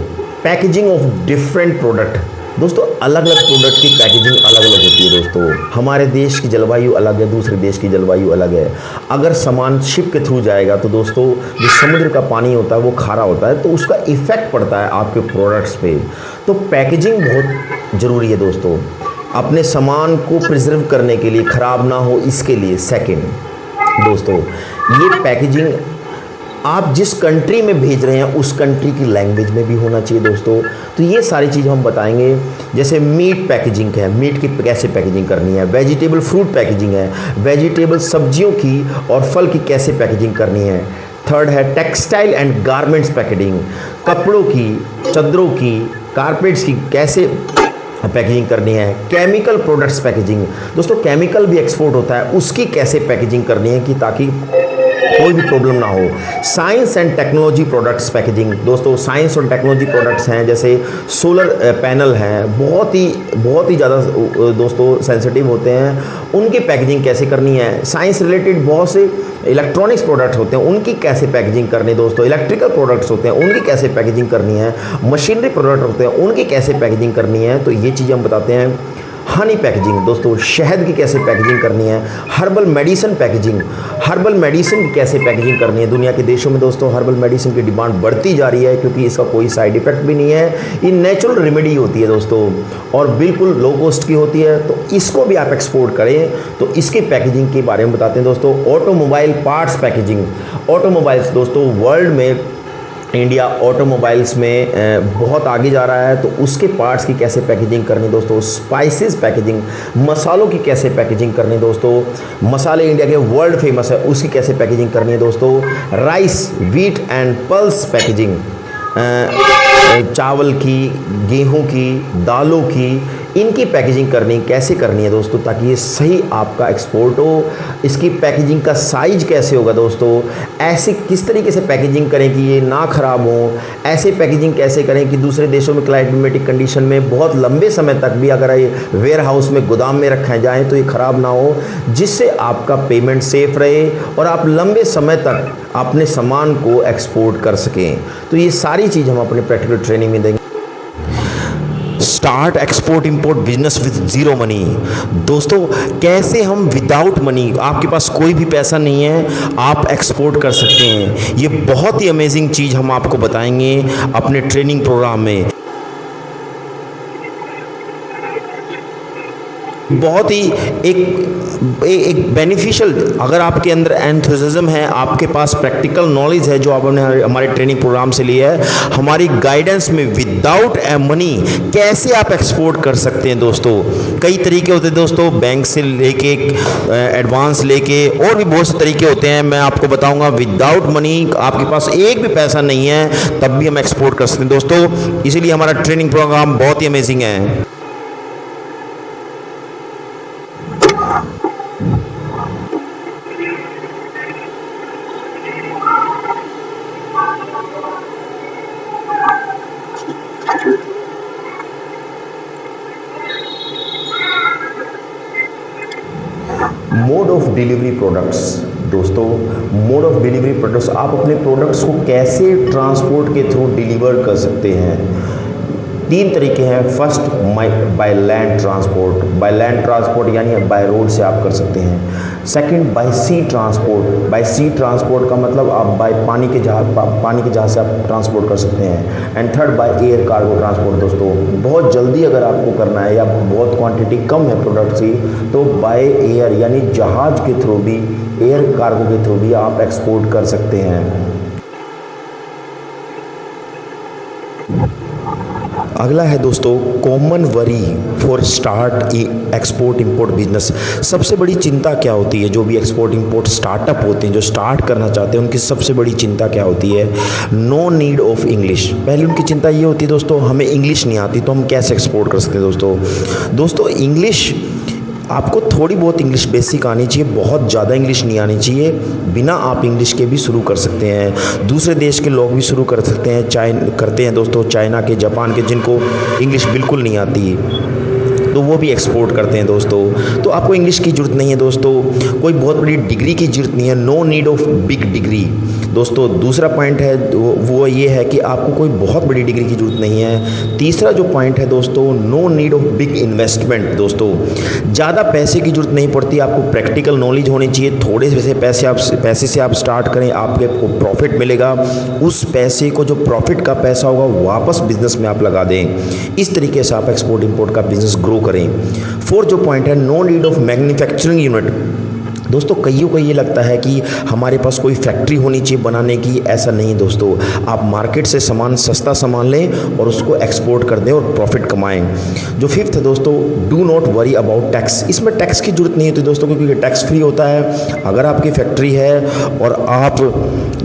[SPEAKER 1] पैकेजिंग ऑफ डिफरेंट प्रोडक्ट, दोस्तों अलग अलग प्रोडक्ट की पैकेजिंग अलग अलग होती है दोस्तों। हमारे देश की जलवायु अलग है, दूसरे देश की जलवायु अलग है। अगर सामान शिप के थ्रू जाएगा तो दोस्तों जो समुद्र का पानी होता है वो खारा होता है, तो उसका इफ़ेक्ट पड़ता है आपके प्रोडक्ट्स पे। तो पैकेजिंग बहुत ज़रूरी है दोस्तों, अपने सामान को प्रिजर्व करने के लिए, ख़राब ना हो इसके लिए। सेकंड दोस्तों, ये पैकेजिंग आप जिस कंट्री में भेज रहे हैं उस कंट्री की लैंग्वेज में भी होना चाहिए दोस्तों। तो ये सारी चीज़ हम बताएंगे। जैसे मीट पैकेजिंग है, मीट की कैसे पैकेजिंग करनी है, वेजिटेबल फ्रूट पैकेजिंग है, वेजिटेबल सब्जियों की और फल की कैसे पैकेजिंग करनी है। थर्ड है टेक्सटाइल एंड गारमेंट्स पैकेजिंग, कपड़ों की, चादरों की, कारपेट्स की कैसे पैकेजिंग करनी है। केमिकल प्रोडक्ट्स पैकेजिंग, दोस्तों केमिकल भी एक्सपोर्ट होता है, उसकी कैसे पैकेजिंग करनी है कि ताकि कोई भी प्रॉब्लम ना हो। Science and technology products packaging, दोस्तों साइंस और टेक्नोलॉजी प्रोडक्ट्स हैं, जैसे सोलर पैनल हैं, बहुत ही ज़्यादा दोस्तों सेंसिटिव होते हैं, उनकी पैकेजिंग कैसे करनी है। साइंस रिलेटेड बहुत से इलेक्ट्रॉनिक्स प्रोडक्ट्स होते हैं, उनकी कैसे पैकेजिंग करनी है दोस्तों। इलेक्ट्रिकल प्रोडक्ट्स होते हैं, उनकी कैसे पैकेजिंग करनी है। मशीनरी प्रोडक्ट होते हैं, उनकी कैसे पैकेजिंग करनी है। तो ये चीज़ें हम बताते हैं। हनी पैकेजिंग, दोस्तों शहद की कैसे पैकेजिंग करनी है। Herbal medicine packaging, herbal medicine की कैसे पैकेजिंग करनी है। दुनिया के देशों में दोस्तों हर्बल मेडिसिन की डिमांड बढ़ती जा रही है, क्योंकि इसका कोई साइड इफ़ेक्ट भी नहीं है, ये नेचुरल रेमेडी होती है दोस्तों और बिल्कुल लो कॉस्ट की होती है। तो इसको भी आप एक्सपोर्ट करें तो इसकी पैकेजिंग के बारे में बताते हैं दोस्तों। ऑटोमोबाइल पार्ट्स पैकेजिंग, ऑटोमोबाइल्स दोस्तों वर्ल्ड में इंडिया ऑटोमोबाइल्स में बहुत आगे जा रहा है, तो उसके पार्ट्स की कैसे पैकेजिंग करनी दोस्तों। स्पाइसेस पैकेजिंग, मसालों की कैसे पैकेजिंग करनी दोस्तों। मसाले इंडिया के वर्ल्ड फेमस है, उसकी कैसे पैकेजिंग करनी है दोस्तों। Rice, wheat and pulse packaging, चावल की, गेहूं की, दालों की, इनकी पैकेजिंग कैसे करनी है दोस्तों, ताकि ये सही आपका एक्सपोर्ट हो। इसकी पैकेजिंग का साइज कैसे होगा दोस्तों, ऐसे किस तरीके से पैकेजिंग करें कि ये ना ख़राब हो, ऐसे पैकेजिंग कैसे करें कि दूसरे देशों में क्लाइमेटिक कंडीशन में बहुत लंबे समय तक भी अगर ये वेयर हाउस में गोदाम में रखा जाए तो ये ख़राब ना हो, जिससे आपका पेमेंट सेफ रहे और आप लंबे समय तक अपने सामान को एक्सपोर्ट कर सकें। तो ये सारी चीज़ हम अपने प्रैक्टिकल ट्रेनिंग में देंगे। Start export import business with zero money. दोस्तों, कैसे हम विदाउट मनी, आपके पास कोई भी पैसा नहीं है, आप एक्सपोर्ट कर सकते हैं। ये बहुत ही अमेजिंग चीज़ हम आपको बताएंगे अपने ट्रेनिंग प्रोग्राम में। बहुत ही एक बेनिफिशियल, अगर आपके अंदर एंथुसिज्म है, आपके पास प्रैक्टिकल नॉलेज है जो आपने हमारे ट्रेनिंग प्रोग्राम से लिया है, हमारी गाइडेंस में विदाउट मनी कैसे आप एक्सपोर्ट कर सकते हैं। दोस्तों, कई तरीके होते हैं दोस्तों, बैंक से लेके एडवांस लेके और भी बहुत से तरीके होते हैं। मैं आपको बताऊंगा विदाउट मनी, आपके पास एक भी पैसा नहीं है तब भी हम एक्सपोर्ट कर सकते हैं दोस्तों। इसीलिए हमारा ट्रेनिंग प्रोग्राम बहुत ही अमेजिंग है। Mode of delivery products. दोस्तों, मोड ऑफ डिलीवरी प्रोडक्ट्स, आप अपने प्रोडक्ट्स को कैसे ट्रांसपोर्ट के थ्रू डिलीवर कर सकते हैं। 3 तरीके हैं। First, by land transport. By land transport यानी बाय रोड से आप कर सकते हैं। सेकंड, बाय सी ट्रांसपोर्ट। बाय सी ट्रांसपोर्ट का मतलब आप बाय पानी के जहाज से आप ट्रांसपोर्ट कर सकते हैं। And third, by air cargo transport. दोस्तों, बहुत जल्दी अगर आपको करना है या बहुत क्वांटिटी कम है प्रोडक्ट्स की, तो बाय एयर यानी जहाज के थ्रू भी, एयर कार्गो के थ्रू भी आप एक्सपोर्ट कर सकते हैं। अगला है दोस्तों, common worry for start export import business. सबसे बड़ी चिंता क्या होती है, जो भी एक्सपोर्ट इंपोर्ट स्टार्टअप होते हैं, जो स्टार्ट करना चाहते हैं, उनकी सबसे बड़ी चिंता क्या होती है। No need of English. पहले उनकी चिंता ये होती है दोस्तों, हमें इंग्लिश नहीं आती तो हम कैसे एक्सपोर्ट कर सकते हैं। दोस्तों, इंग्लिश आपको थोड़ी बहुत इंग्लिश बेसिक आनी चाहिए, बहुत ज़्यादा इंग्लिश नहीं आनी चाहिए। बिना आप इंग्लिश के भी शुरू कर सकते हैं। दूसरे देश के लोग भी शुरू कर सकते हैं, करते हैं दोस्तों, चाइना के, जापान के, जिनको इंग्लिश बिल्कुल नहीं आती तो वो भी एक्सपोर्ट करते हैं दोस्तों। तो आपको इंग्लिश की ज़रूरत नहीं है दोस्तों, कोई बहुत बड़ी डिग्री की ज़रूरत नहीं है। No need of big degree. दोस्तों, दूसरा पॉइंट है वो ये है कि आपको कोई बहुत बड़ी डिग्री की ज़रूरत नहीं है। तीसरा जो पॉइंट है दोस्तों, no need of big investment. दोस्तों, ज़्यादा पैसे की ज़रूरत नहीं पड़ती, आपको प्रैक्टिकल नॉलेज होनी चाहिए। थोड़े से पैसे से आप स्टार्ट करें, आपको प्रॉफिट मिलेगा। उस पैसे को, जो प्रॉफिट का पैसा होगा, वापस बिजनेस में आप लगा दें। इस तरीके से आप एक्सपोर्ट इंपोर्ट का बिजनेस ग्रो करें। फोर्थ जो पॉइंट है, no need of manufacturing unit. दोस्तों, कईयों को ये लगता है कि हमारे पास कोई फैक्ट्री होनी चाहिए बनाने की। ऐसा नहीं है दोस्तों, आप मार्केट से सस्ता सामान लें और उसको एक्सपोर्ट कर दें और प्रॉफिट कमाएं। जो फिफ्थ है दोस्तों, do not worry about tax. इसमें टैक्स की जरूरत नहीं होती दोस्तों, क्योंकि टैक्स फ्री होता है। अगर आपकी फैक्ट्री है और आप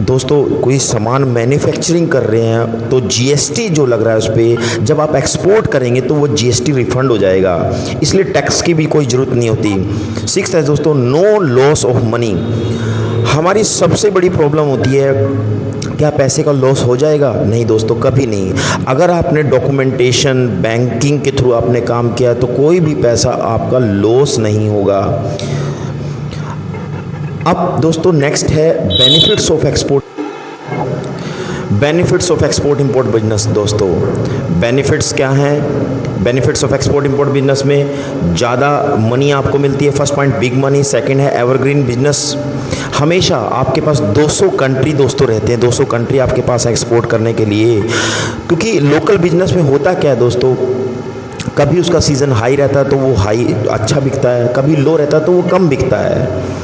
[SPEAKER 1] दोस्तों कोई सामान मैन्युफैक्चरिंग कर रहे हैं तो जीएसटी जो लग रहा है उस पर, जब आप एक्सपोर्ट करेंगे तो वो जीएसटी रिफंड हो जाएगा, इसलिए टैक्स की भी कोई ज़रूरत नहीं होती। सिक्स्थ है दोस्तों, नो लॉस ऑफ मनी। हमारी सबसे बड़ी प्रॉब्लम होती है, क्या पैसे का लॉस हो जाएगा? नहीं दोस्तों, कभी नहीं। अगर आपने डॉक्यूमेंटेशन, बैंकिंग के थ्रू आपने काम किया तो कोई भी पैसा आपका लॉस नहीं होगा। अब दोस्तों नेक्स्ट है benefits of export. Benefits of export import business. दोस्तों, बेनिफिट्स क्या हैं? Benefits of export import business में ज़्यादा मनी आपको मिलती है। First point, big money. Second है एवरग्रीन बिजनेस। हमेशा आपके पास 200 कंट्री दोस्तों रहते हैं, 200 कंट्री आपके पास एक्सपोर्ट करने के लिए। क्योंकि लोकल बिजनेस में होता क्या है दोस्तों, कभी उसका सीज़न हाई रहता है तो वो हाई अच्छा बिकता है, कभी लो रहता है तो वो कम बिकता है।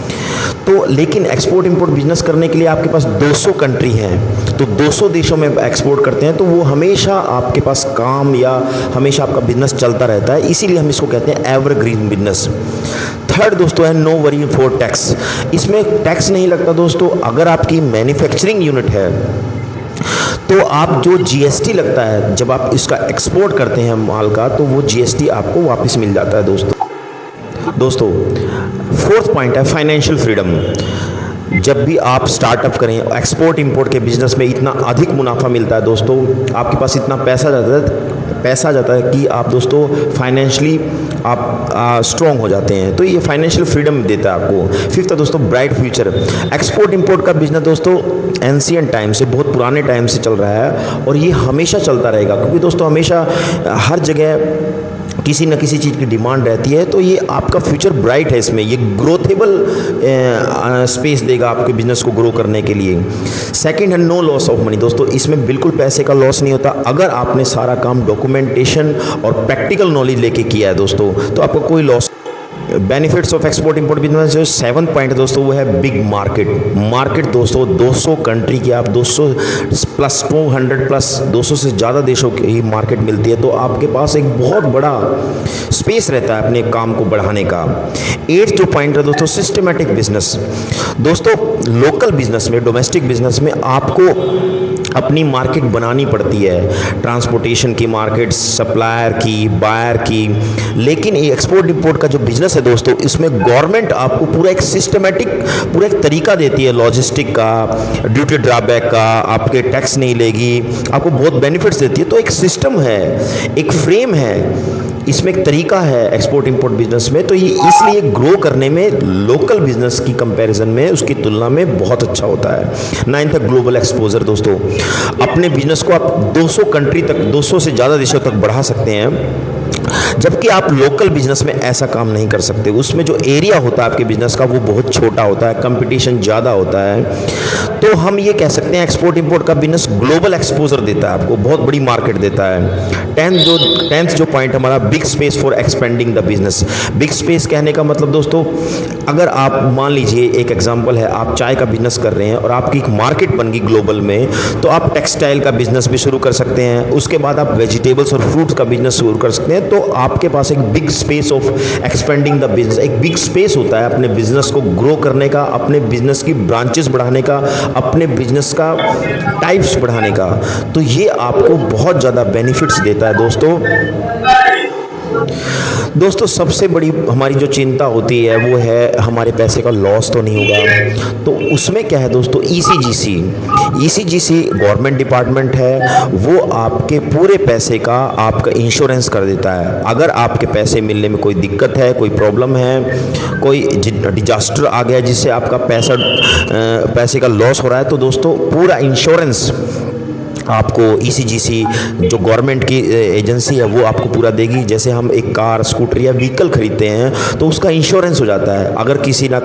[SPEAKER 1] तो लेकिन एक्सपोर्ट इंपोर्ट बिजनेस करने के लिए आपके पास 200 कंट्री हैं, तो 200 देशों में एक्सपोर्ट करते हैं, तो वो हमेशा आपके पास काम या हमेशा आपका बिजनेस चलता रहता है। इसीलिए हम इसको कहते हैं एवरग्रीन बिजनेस। थर्ड दोस्तों है नो वरी फॉर टैक्स। इसमें टैक्स नहीं लगता दोस्तों। अगर आपकी मैन्युफैक्चरिंग यूनिट है तो आप जो जीएसटी लगता है जब आप इसका एक्सपोर्ट करते हैं माल का, तो वो जीएसटी आपको वापस मिल जाता है दोस्तों। फोर्थ पॉइंट है फाइनेंशियल फ्रीडम। जब भी आप स्टार्टअप करें, एक्सपोर्ट इंपोर्ट के बिजनेस में इतना अधिक मुनाफा मिलता है दोस्तों, आपके पास इतना पैसा जाता है कि आप दोस्तों फाइनेंशियली आप स्ट्रॉन्ग हो जाते हैं। तो ये फाइनेंशियल फ्रीडम देता है आपको। फिफ्थ है दोस्तों ब्राइट फ्यूचर। एक्सपोर्ट इंपोर्ट का बिजनेस दोस्तों एंशिएंट टाइम से, बहुत पुराने टाइम से चल रहा है और ये हमेशा चलता रहेगा, क्योंकि दोस्तों हमेशा हर जगह किसी न किसी चीज़ की डिमांड रहती है। तो ये आपका फ्यूचर ब्राइट है, इसमें ये ग्रोथेबल स्पेस देगा आपके बिजनेस को ग्रो करने के लिए। सेकंड है नो लॉस ऑफ मनी। दोस्तों इसमें बिल्कुल पैसे का लॉस नहीं होता अगर आपने सारा काम डॉक्यूमेंटेशन और प्रैक्टिकल नॉलेज लेके किया है दोस्तों, तो आपको कोई loss. Benefits of export import business जो 7 पॉइंट दोस्तों वो है बिग मार्केट दोस्तों 200 कंट्री की, आप 200 प्लस 200 प्लस 200 से ज़्यादा देशों की मार्केट मिलती है। तो आपके पास एक बहुत बड़ा स्पेस रहता है अपने काम को बढ़ाने का। 8 जो पॉइंट है दोस्तों सिस्टमेटिक बिजनेस। दोस्तों लोकल बिजनेस में, डोमेस्टिक बिजनेस में आपको अपनी मार्केट बनानी पड़ती है, ट्रांसपोर्टेशन की मार्केट, सप्लायर की, बायर की। लेकिन ये एक्सपोर्ट इंपोर्ट का जो बिजनेस है दोस्तों, इसमें गवर्नमेंट आपको पूरा एक सिस्टमेटिक पूरा एक तरीका देती है, लॉजिस्टिक का, ड्यूटी ड्रॉबैक का, आपके टैक्स नहीं लेगी, आपको बहुत बेनिफिट्स देती है। तो एक सिस्टम है, एक फ्रेम है, इसमें एक तरीका है एक्सपोर्ट इंपोर्ट बिजनेस में। तो ये इसलिए ग्रो करने में लोकल बिजनेस की कंपैरिजन में, उसकी तुलना में बहुत अच्छा होता है। 9th है ग्लोबल एक्सपोजर। दोस्तों अपने बिजनेस को आप 200 कंट्री तक, 200 से ज़्यादा देशों तक बढ़ा सकते हैं, जबकि आप लोकल बिजनेस में ऐसा काम नहीं कर सकते। उसमें जो एरिया होता है आपके बिजनेस का वो बहुत छोटा होता है, कंपटीशन ज़्यादा होता है। तो हम ये कह सकते हैं एक्सपोर्ट इंपोर्ट का बिजनेस ग्लोबल एक्सपोजर देता है, आपको बहुत बड़ी मार्केट देता है। 10th जो पॉइंट हमारा big space for expanding the business. Big space कहने का मतलब दोस्तों, अगर आप मान लीजिए एक एग्जांपल है, आप चाय का बिजनेस कर रहे हैं और आपकी एक मार्केट बन गई ग्लोबल में, तो आप टेक्सटाइल का बिजनेस भी शुरू कर सकते हैं। उसके बाद आप वेजिटेबल्स और फ्रूट्स का बिजनेस शुरू कर सकते हैं। तो आपके पास एक big space of expanding the business, एक बिग स्पेस होता है अपने बिजनेस को ग्रो करने का, अपने बिजनेस की ब्रांचेस बढ़ाने का, अपने बिजनेस का टाइप्स बढ़ाने का। तो ये आपको बहुत ज़्यादा बेनिफिट्स देता है दोस्तों सबसे बड़ी हमारी जो चिंता होती है वो है हमारे पैसे का लॉस तो नहीं होगा। तो उसमें क्या है दोस्तों, ईसीजीसी गवर्नमेंट डिपार्टमेंट है, वो आपके पूरे पैसे का आपका इंश्योरेंस कर देता है। अगर आपके पैसे मिलने में कोई दिक्कत है, कोई प्रॉब्लम है, कोई डिजास्टर आ गया जिससे आपका पैसे का लॉस हो रहा है, तो दोस्तों पूरा इंश्योरेंस आपको ईसीजीसी जो गवर्नमेंट की एजेंसी है वो आपको पूरा देगी। जैसे हम एक कार, स्कूटर या व्हीकल खरीदते हैं तो उसका इंश्योरेंस हो जाता है। अगर किसी ना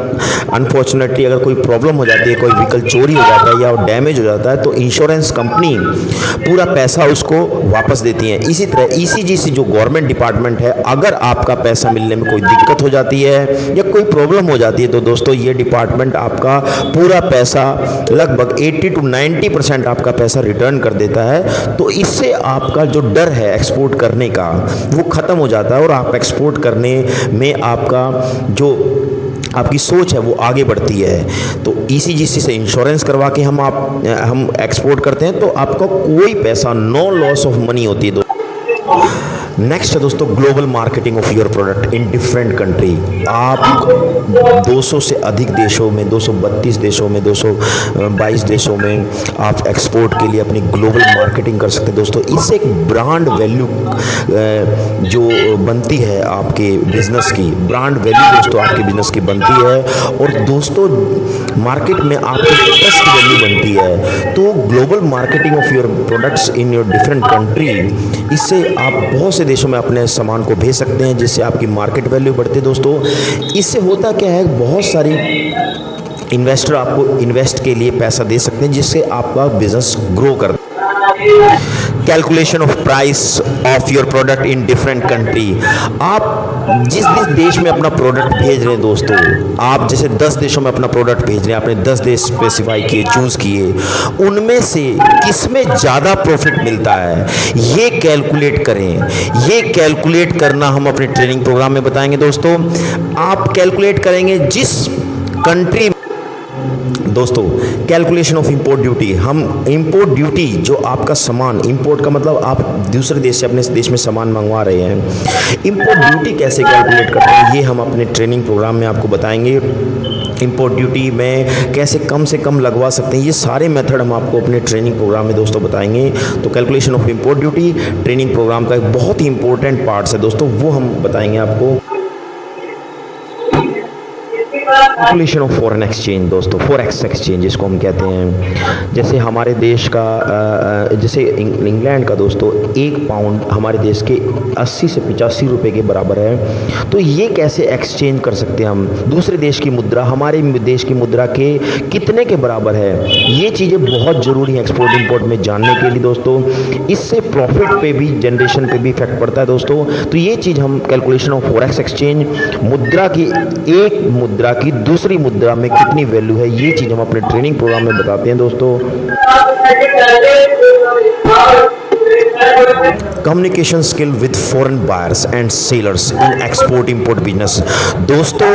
[SPEAKER 1] अनफॉर्चुनेटली अगर कोई प्रॉब्लम हो जाती है, कोई व्हीकल चोरी हो जाता है या डैमेज हो जाता है, तो इंश्योरेंस कंपनी पूरा पैसा उसको वापस देती है। इसी तरह ईसीजीसी जो गवर्नमेंट डिपार्टमेंट है, अगर आपका पैसा मिलने में कोई दिक्कत हो जाती है या कोई प्रॉब्लम हो जाती है, तो दोस्तों ये डिपार्टमेंट आपका पूरा पैसा लगभग 80 to 90% आपका पैसा रिटर्न कर देता है। तो इससे आपका जो डर है एक्सपोर्ट करने का वो ख़त्म हो जाता है और आप एक्सपोर्ट करने में आपका जो आपकी सोच है वो आगे बढ़ती है। तो ईसीजीसी से इंश्योरेंस करवा के हम एक्सपोर्ट करते हैं तो आपका कोई पैसा, नो लॉस ऑफ मनी होती है। नेक्स्ट है दोस्तों global marketing of your product in different country. आप 200 से अधिक देशों में, 232 देशों में, 222 देशों में आप एक्सपोर्ट के लिए अपनी ग्लोबल मार्केटिंग कर सकते हैं दोस्तों। इससे एक ब्रांड वैल्यू जो बनती है आपके बिजनेस की, ब्रांड वैल्यू दोस्तों आपके बिजनेस की बनती है और दोस्तों मार्केट में आपकी ट्रस्ट वैल्यू बनती है। तो global marketing of your products in your different country, इससे आप बहुत से देशों में अपने सामान को भेज सकते हैं जिससे आपकी मार्केट वैल्यू बढ़ती है दोस्तों। इससे होता क्या है, बहुत सारी इन्वेस्टर आपको इन्वेस्ट के लिए पैसा दे सकते हैं जिससे आपका बिजनेस ग्रो कर। Calculation of price of your product in different country. आप जिस देश में अपना प्रोडक्ट भेज रहे हैं दोस्तों, आप जैसे 10 देशों में अपना प्रोडक्ट भेज रहे हैं, आपने 10 देश स्पेसिफाई किए, चूज़ किए, उनमें से किसमें ज़्यादा प्रॉफिट मिलता है ये कैलकुलेट करें। ये कैलकुलेट करना हम अपने ट्रेनिंग प्रोग्राम में बताएंगे दोस्तों। आप कैलकुलेट करेंगे जिस कंट्री दोस्तों, कैलकुलेशन ऑफ इंपोर्ट ड्यूटी। हम इंपोर्ट ड्यूटी, जो आपका सामान, इंपोर्ट का मतलब आप दूसरे देश से अपने देश में सामान मंगवा रहे हैं, इंपोर्ट ड्यूटी कैसे कैलकुलेट करते हैं, ये हम अपने ट्रेनिंग प्रोग्राम में आपको बताएंगे। इंपोर्ट ड्यूटी में कैसे कम से कम लगवा सकते हैं, ये सारे मेथड हम आपको अपने ट्रेनिंग प्रोग्राम में दोस्तों बताएंगे। तो calculation of import duty training program का एक बहुत ही इंपॉर्टेंट पार्ट्स है दोस्तों, वो हम बताएंगे आपको। कैलकुलेशन ऑफ फॉरेन एक्सचेंज दोस्तों, फॉरेक्स एक्सचेंज जिसको हम कहते हैं। जैसे हमारे देश का जैसे इंग्लैंड का दोस्तों 1 पाउंड हमारे देश के 80 से 85 रुपए के बराबर है। तो ये कैसे एक्सचेंज कर सकते हैं हम, दूसरे देश की मुद्रा हमारे देश की मुद्रा के कितने के बराबर है, ये चीज़ें बहुत ज़रूरी हैं एक्सपोर्ट इंपोर्ट में जानने के लिए दोस्तों। इससे प्रॉफिट पे भी, जनरेशन पे भी इफेक्ट पड़ता है दोस्तों। तो ये चीज़ हम कैलकुलेशन ऑफ फॉरेक्स एक्सचेंज, मुद्रा की, एक मुद्रा की दूसरी मुद्रा में कितनी वैल्यू है, ये चीज़ हम अपने ट्रेनिंग प्रोग्राम में बताते हैं दोस्तों। Communication skill with foreign buyers and sellers in export import business. दोस्तों,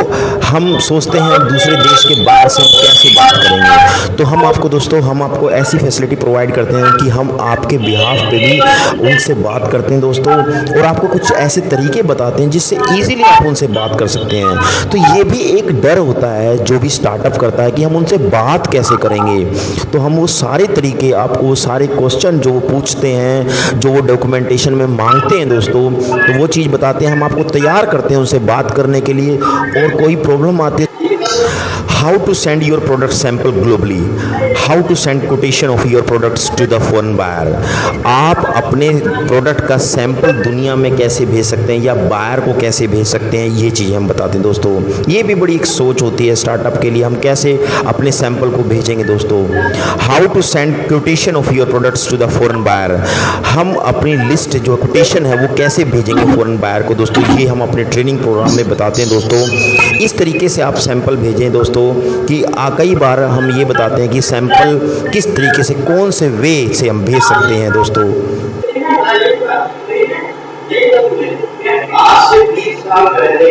[SPEAKER 1] हम सोचते हैं दूसरे देश के बायर से हम कैसे बात करेंगे, तो हम आपको दोस्तों, हम आपको ऐसी फैसिलिटी प्रोवाइड करते हैं कि हम आपके बिहाफ पे भी उनसे बात करते हैं दोस्तों, और आपको कुछ ऐसे तरीके बताते हैं जिससे ईजिली आप उनसे बात कर सकते हैं। तो ये भी एक डर होता है जो भी स्टार्टअप करता है कि हम उनसे बात कैसे करेंगे। तो हम वो सारे तरीके, आपको वो सारे क्वेश्चन जो वो पूछते हैं, जो वो डॉक्यूमेंटेशन में मांगते हैं दोस्तों, तो वो चीज़ बताते हैं, हम आपको तैयार करते हैं उनसे बात करने के लिए। और कोई प्रॉब्लम आती है, how to send your product sample globally, how to send quotation of your products to the foreign buyer. आप अपने प्रोडक्ट का सैंपल दुनिया में कैसे भेज सकते हैं या बायर को कैसे भेज सकते हैं, ये चीज़ें हम बताते हैं दोस्तों। ये भी बड़ी एक सोच होती है स्टार्टअप के लिए, हम कैसे अपने सैंपल को भेजेंगे दोस्तों। How to send quotation of your products to the foreign buyer, हम अपनी लिस्ट जो कोटेशन है वो कैसे भेजेंगे फॉरेन बायर को दोस्तों, ये हम अपने ट्रेनिंग प्रोग्राम में बताते हैं दोस्तों। इस तरीके से आप सैंपल भेजें दोस्तों कि कई बार हम ये बताते हैं कि सैंपल किस तरीके से, कौन से वे से हम भेज सकते हैं दोस्तों। आज से 20 साल पहले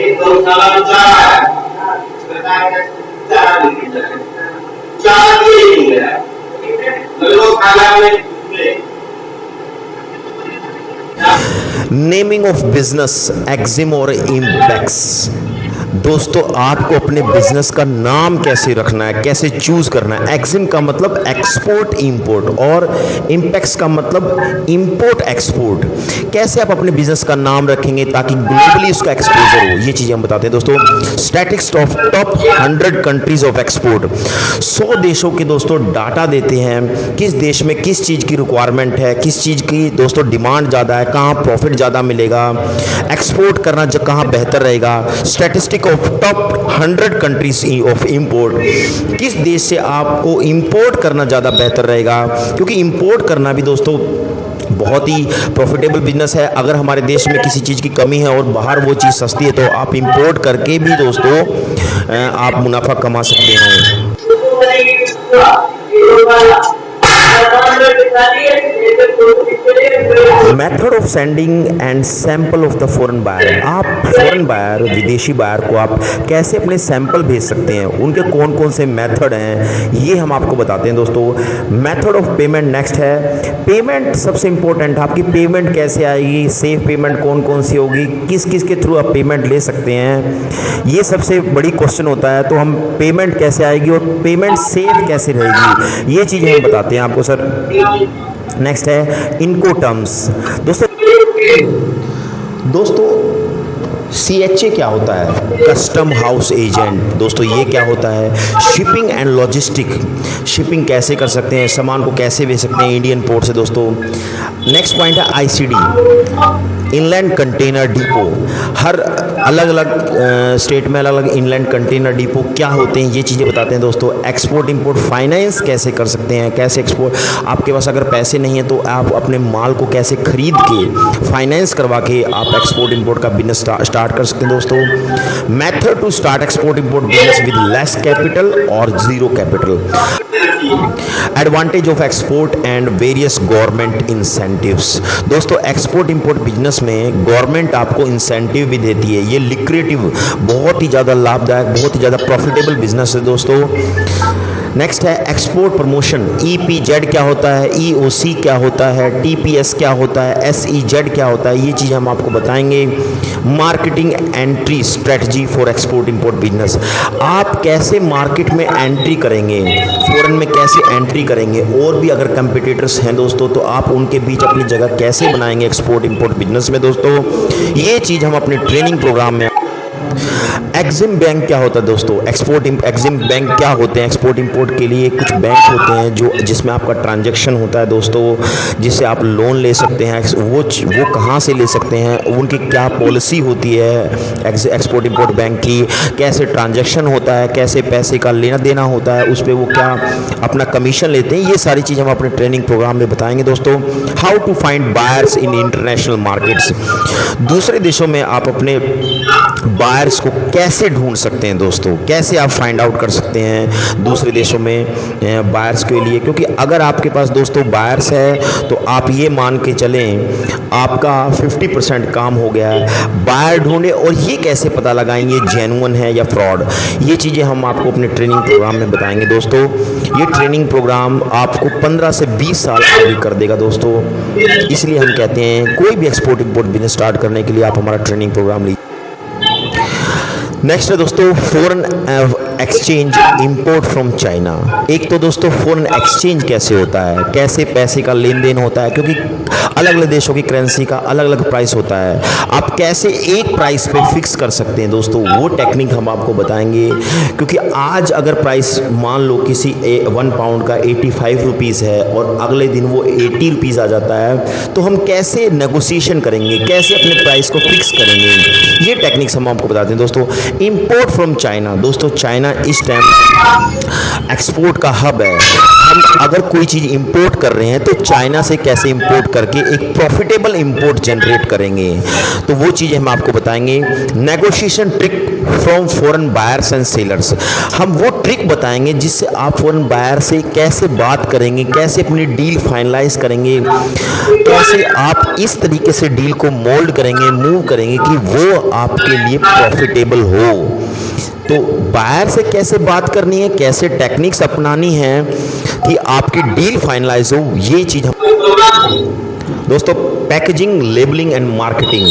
[SPEAKER 1] नेमिंग ऑफ बिजनेस, एक्जिम और इम्पैक्ट्स। दोस्तों, आपको अपने बिजनेस का नाम कैसे रखना है, कैसे चूज करना है। एक्सिम का मतलब एक्सपोर्ट इंपोर्ट, और इम्पैक्ट्स का मतलब इंपोर्ट एक्सपोर्ट। कैसे आप अपने बिजनेस का नाम रखेंगे ताकि ग्लोबली उसका एक्सपोजर हो, ये चीज़ें हम बताते हैं दोस्तों। Statistics of top 100 countries of export, 100 देशों के दोस्तों डाटा देते हैं, किस देश में किस चीज़ की रिक्वायरमेंट है, किस चीज़ की दोस्तों डिमांड ज़्यादा है, कहाँ प्रॉफिट ज़्यादा मिलेगा, एक्सपोर्ट करना कहाँ बेहतर रहेगा। Statistic of top 100 countries of import, किस देश से आपको इंपोर्ट करना ज़्यादा बेहतर रहेगा, क्योंकि इंपोर्ट करना भी दोस्तों बहुत ही प्रॉफिटेबल बिजनेस है। अगर हमारे देश में किसी चीज़ की कमी है और बाहर वो चीज़ सस्ती है, तो आप इंपोर्ट करके भी दोस्तों आप मुनाफा कमा सकते हैं। Method of sending and sample of the foreign buyer, आप फॉरेन बायर, विदेशी बायर को आप कैसे अपने सैंपल भेज सकते हैं, उनके कौन कौन से मेथड हैं, ये हम आपको बताते हैं दोस्तों। मेथड ऑफ पेमेंट नेक्स्ट है। पेमेंट सबसे इंपॉर्टेंट, आपकी पेमेंट कैसे आएगी, सेफ पेमेंट कौन कौन सी होगी, किस किस के थ्रू आप पेमेंट ले सकते हैं, ये सबसे बड़ी क्वेश्चन होता है। तो हम पेमेंट कैसे आएगी और पेमेंट सेफ कैसे रहेगी, ये चीज़ें हम बताते हैं आपको सर। नेक्स्ट है इनको टर्म्स। दोस्तों CHA क्या होता है, कस्टम हाउस एजेंट। दोस्तों ये क्या होता है, शिपिंग एंड लॉजिस्टिक, शिपिंग कैसे कर सकते हैं, सामान को कैसे भेज सकते हैं इंडियन पोर्ट से दोस्तों। नेक्स्ट पॉइंट है ICD, इनलैंड कंटेनर डिपो। हर अलग अलग स्टेट में अलग अलग इनलैंड कंटेनर डिपो क्या होते हैं, ये चीज़ें बताते हैं दोस्तों। एक्सपोर्ट इंपोर्ट फाइनेंस कैसे कर सकते हैं, कैसे एक्सपोर्ट, आपके पास अगर पैसे नहीं हैं तो आप अपने माल को कैसे खरीद के फाइनेंस करवा के आप एक्सपोर्ट इंपोर्ट का बिजनेस स्टार्ट कर सकते हैं दोस्तों। Method to start export import business with less capital और zero capital. Advantage of export and various government incentives. दोस्तों एक्सपोर्ट इंपोर्ट बिजनेस में गवर्नमेंट आपको इंसेंटिव भी देती है, ये लिक्रेटिव, बहुत ही ज़्यादा लाभदायक, बहुत ही ज़्यादा प्रॉफिटेबल बिजनेस है दोस्तों। नेक्स्ट है एक्सपोर्ट प्रमोशन, EPZ क्या होता है, EOC क्या होता है, TPS क्या होता है, SEZ क्या होता है, ये चीज़ हम आपको बताएंगे। Marketing entry strategy for export import business, आप कैसे मार्केट में एंट्री करेंगे, फॉरेन में कैसे एंट्री करेंगे, और भी अगर कंपटीटर्स हैं दोस्तों तो आप उनके बीच अपनी जगह कैसे बनाएंगे एक्सपोर्ट इंपोर्ट बिजनेस में दोस्तों, ये चीज़ हम अपने ट्रेनिंग प्रोग्राम में। एग्जिम बैंक क्या होता है दोस्तों, एग्जिम बैंक क्या होते हैं, एक्सपोर्ट इंपोर्ट के लिए कुछ बैंक होते हैं जो जिसमें आपका ट्रांजैक्शन होता है दोस्तों, जिससे आप लोन ले सकते हैं। वो कहाँ से ले सकते हैं, उनकी क्या पॉलिसी होती है एक्सपोर्ट इंपोर्ट बैंक की, कैसे ट्रांजैक्शन होता है, कैसे पैसे का लेना देना होता है, उस पर वो क्या अपना कमीशन लेते हैं, ये सारी चीज़ हम अपने ट्रेनिंग प्रोग्राम में बताएंगे दोस्तों। How to find buyers in international markets, दूसरे देशों में आप अपने बायर्स को कैसे ढूंढ सकते हैं दोस्तों, कैसे आप फाइंड आउट कर सकते हैं दूसरे देशों में बायर्स के लिए, क्योंकि अगर आपके पास दोस्तों बायर्स है तो आप ये मान के चलें आपका 50% काम हो गया है। बायर ढूंढे, और ये कैसे पता लगाएंगे जेन्युइन है या फ्रॉड, ये चीज़ें हम आपको अपने ट्रेनिंग प्रोग्राम में बताएंगे दोस्तों। ये ट्रेनिंग प्रोग्राम आपको 15 से 20 साल आगे कर देगा दोस्तों, इसलिए हम कहते हैं कोई भी एक्सपोर्ट इंपोर्ट बिजनेस स्टार्ट करने के लिए आप हमारा ट्रेनिंग प्रोग्राम लीजिए। नेक्स्ट है दोस्तों foreign exchange import from China. एक तो दोस्तों फॉरेन एक्सचेंज कैसे होता है, कैसे पैसे का लेन देन होता है, क्योंकि अलग अलग देशों की करेंसी का अलग अलग प्राइस होता है, आप कैसे एक प्राइस पे फिक्स कर सकते हैं दोस्तों, वो टेक्निक हम आपको बताएंगे। क्योंकि आज अगर प्राइस मान लो किसी 1 पाउंड का 85 रुपीज़ है और अगले दिन वो 80 रुपीज़ आ जाता है, तो हम कैसे नेगोशिएशन करेंगे, कैसे अपने प्राइस को फिक्स करेंगे, ये टेक्निक्स हम आपको बताते हैं दोस्तों। इंपोर्ट फ्रॉम चाइना, दोस्तों चाइना इस टाइम एक्सपोर्ट का हब है। हम अगर कोई चीज़ इंपोर्ट कर रहे हैं तो चाइना से कैसे इंपोर्ट करके एक प्रॉफिटेबल इंपोर्ट जनरेट करेंगे, तो वो चीज़ें हम आपको बताएंगे। Negotiation trick from foreign buyers and sellers, हम वो ट्रिक बताएंगे जिससे आप फॉरेन बायर से कैसे बात करेंगे, कैसे अपनी डील फाइनलाइज करेंगे, कैसे आप इस तरीके से डील को मोल्ड करेंगे, मूव करेंगे कि वो आपके लिए प्रॉफिटेबल हो। तो बायर से कैसे बात करनी है, कैसे टेक्निक्स अपनानी है कि आपकी डील फाइनलाइज हो, ये चीज़ दोस्तों। पैकेजिंग, लेबलिंग एंड मार्केटिंग,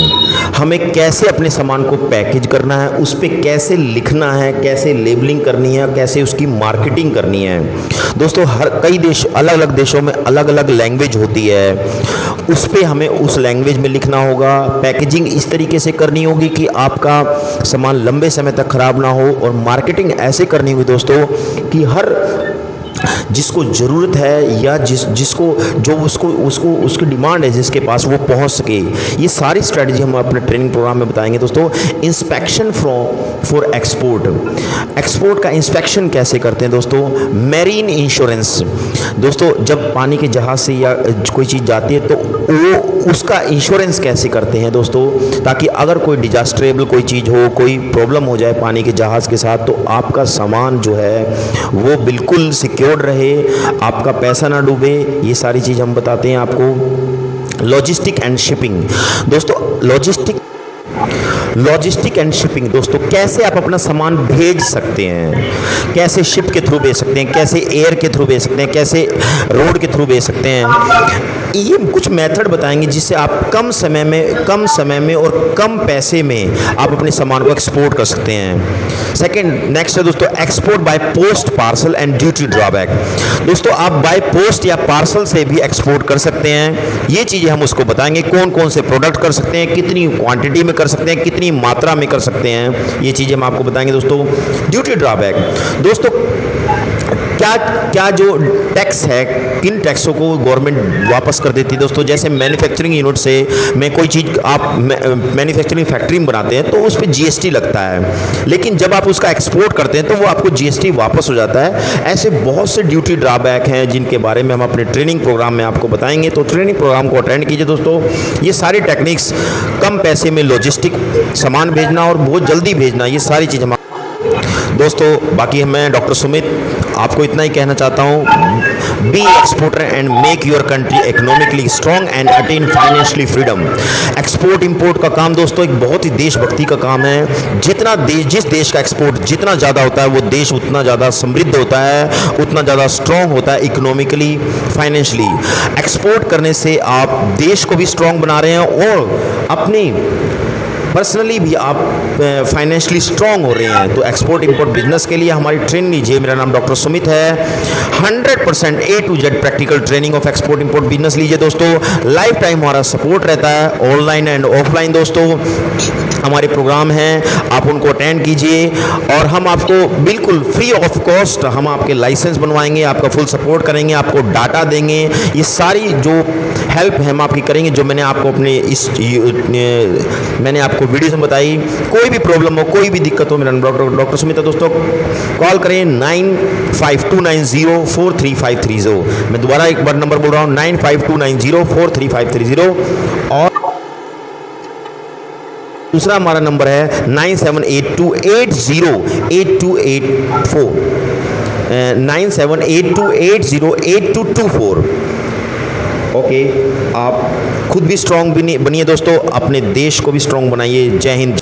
[SPEAKER 1] हमें कैसे अपने सामान को पैकेज करना है, उस पर कैसे लिखना है, कैसे लेबलिंग करनी है, कैसे उसकी मार्केटिंग करनी है दोस्तों। कई देश, अलग अलग देशों में अलग अलग लैंग्वेज होती है, उस पर हमें उस लैंग्वेज में लिखना होगा। पैकेजिंग इस तरीके से करनी होगी कि आपका सामान लंबे समय तक खराब ना हो, और मार्केटिंग ऐसे करनी होगी दोस्तों कि हर जिसको ज़रूरत है या जिसको जो उसको उसकी डिमांड है, जिसके पास वो पहुंच सके। ये सारी स्ट्रेटजी हम अपने ट्रेनिंग प्रोग्राम में बताएंगे दोस्तों। इंस्पेक्शन फॉर एक्सपोर्ट का इंस्पेक्शन कैसे करते हैं दोस्तों। मैरीन इंश्योरेंस, दोस्तों जब पानी के जहाज़ से या कोई चीज़ जाती है तो वो उसका इंश्योरेंस कैसे करते हैं दोस्तों, ताकि अगर कोई डिजास्टरेबल कोई चीज़ हो, कोई प्रॉब्लम हो जाए पानी के जहाज़ के साथ, तो आपका सामान जो है वो बिल्कुल सिक्योर्ड रहे, आपका पैसा ना डूबे। ये सारी चीज़ हम बताते हैं आपको। लॉजिस्टिक एंड शिपिंग, दोस्तों लॉजिस्टिक एंड शिपिंग, दोस्तों कैसे आप अपना सामान भेज सकते हैं, कैसे शिप के थ्रू भेज सकते हैं, कैसे एयर के थ्रू भेज सकते हैं, कैसे रोड के थ्रू भेज सकते हैं। ये कुछ मेथड बताएंगे जिससे आप कम समय में और कम पैसे में आप अपने सामान को एक्सपोर्ट कर सकते हैं। सेकंड, नेक्स्ट है दोस्तों export by post, parcel and duty drawback. दोस्तों आप बाय पोस्ट या पार्सल से भी एक्सपोर्ट कर सकते हैं, ये चीज़ें हम उसको बताएंगे। कौन कौन से प्रोडक्ट कर सकते हैं, कितनी क्वांटिटी में कर सकते हैं, कितनी मात्रा में कर सकते हैं, ये चीज़ें हम आपको बताएंगे दोस्तों। ड्यूटी ड्रॉबैक, दोस्तों क्या जो टैक्स है, किन टैक्सों को गवर्नमेंट वापस कर देती है दोस्तों। जैसे मैन्युफैक्चरिंग यूनिट से में कोई चीज़ आप मैन्युफैक्चरिंग फैक्ट्री में बनाते हैं तो उस पर जीएसटी लगता है, लेकिन जब आप उसका एक्सपोर्ट करते हैं तो वो आपको जीएसटी वापस हो जाता है। ऐसे बहुत से ड्यूटी ड्रॉबैक हैं जिनके बारे में हम अपने ट्रेनिंग प्रोग्राम में आपको बताएंगे, तो ट्रेनिंग प्रोग्राम को अटेंड कीजिए दोस्तों। ये सारी टेक्निक्स, कम पैसे में लॉजिस्टिक सामान भेजना और बहुत जल्दी भेजना, ये सारी चीज़ हम दोस्तों बाकी मैं डॉक्टर सुमित आपको इतना ही कहना चाहता हूँ, be exporter and make your country economically strong and attain financially freedom. Export import का काम दोस्तों एक बहुत ही देशभक्ति का काम है। जितना जिस देश का एक्सपोर्ट जितना ज़्यादा होता है वो देश उतना ज़्यादा समृद्ध होता है, उतना ज़्यादा स्ट्रॉन्ग होता है इकोनॉमिकली, फाइनेंशियली। एक्सपोर्ट करने से आप देश को भी स्ट्रॉन्ग बना रहे हैं और अपनी पर्सनली भी आप फाइनेंशियली स्ट्रॉन्ग हो रहे हैं। तो एक्सपोर्ट इंपोर्ट बिजनेस के लिए हमारी ट्रेनिंग लीजिए। मेरा नाम डॉक्टर सुमित है। 100% A to Z practical training of export import business लीजिए दोस्तों। लाइफ टाइम हमारा सपोर्ट रहता है, ऑनलाइन एंड ऑफलाइन दोस्तों हमारे प्रोग्राम हैं, आप उनको अटेंड कीजिए और हम आपको बिल्कुल फ्री ऑफ कॉस्ट हम आपके लाइसेंस बनवाएंगे, आपका फुल सपोर्ट करेंगे, आपको डाटा देंगे। ये सारी जो हेल्प है हम आपकी करेंगे जो मैंने आपको अपने मैंने आपको वीडियो में बताई। कोई भी प्रॉब्लम हो, कोई भी दिक्कत हो, मेरा डॉक्टर सुमित है दोस्तों। कॉल करें 9529043530। मैं दोबारा एक बार नंबर बोल रहा हूँ 9529043530 और दूसरा हमारा नंबर है 9782808284 9782808224। ओके, आप खुद भी स्ट्रॉन्ग बनिए दोस्तों, अपने देश को भी स्ट्रॉन्ग बनाइए। जय हिंद।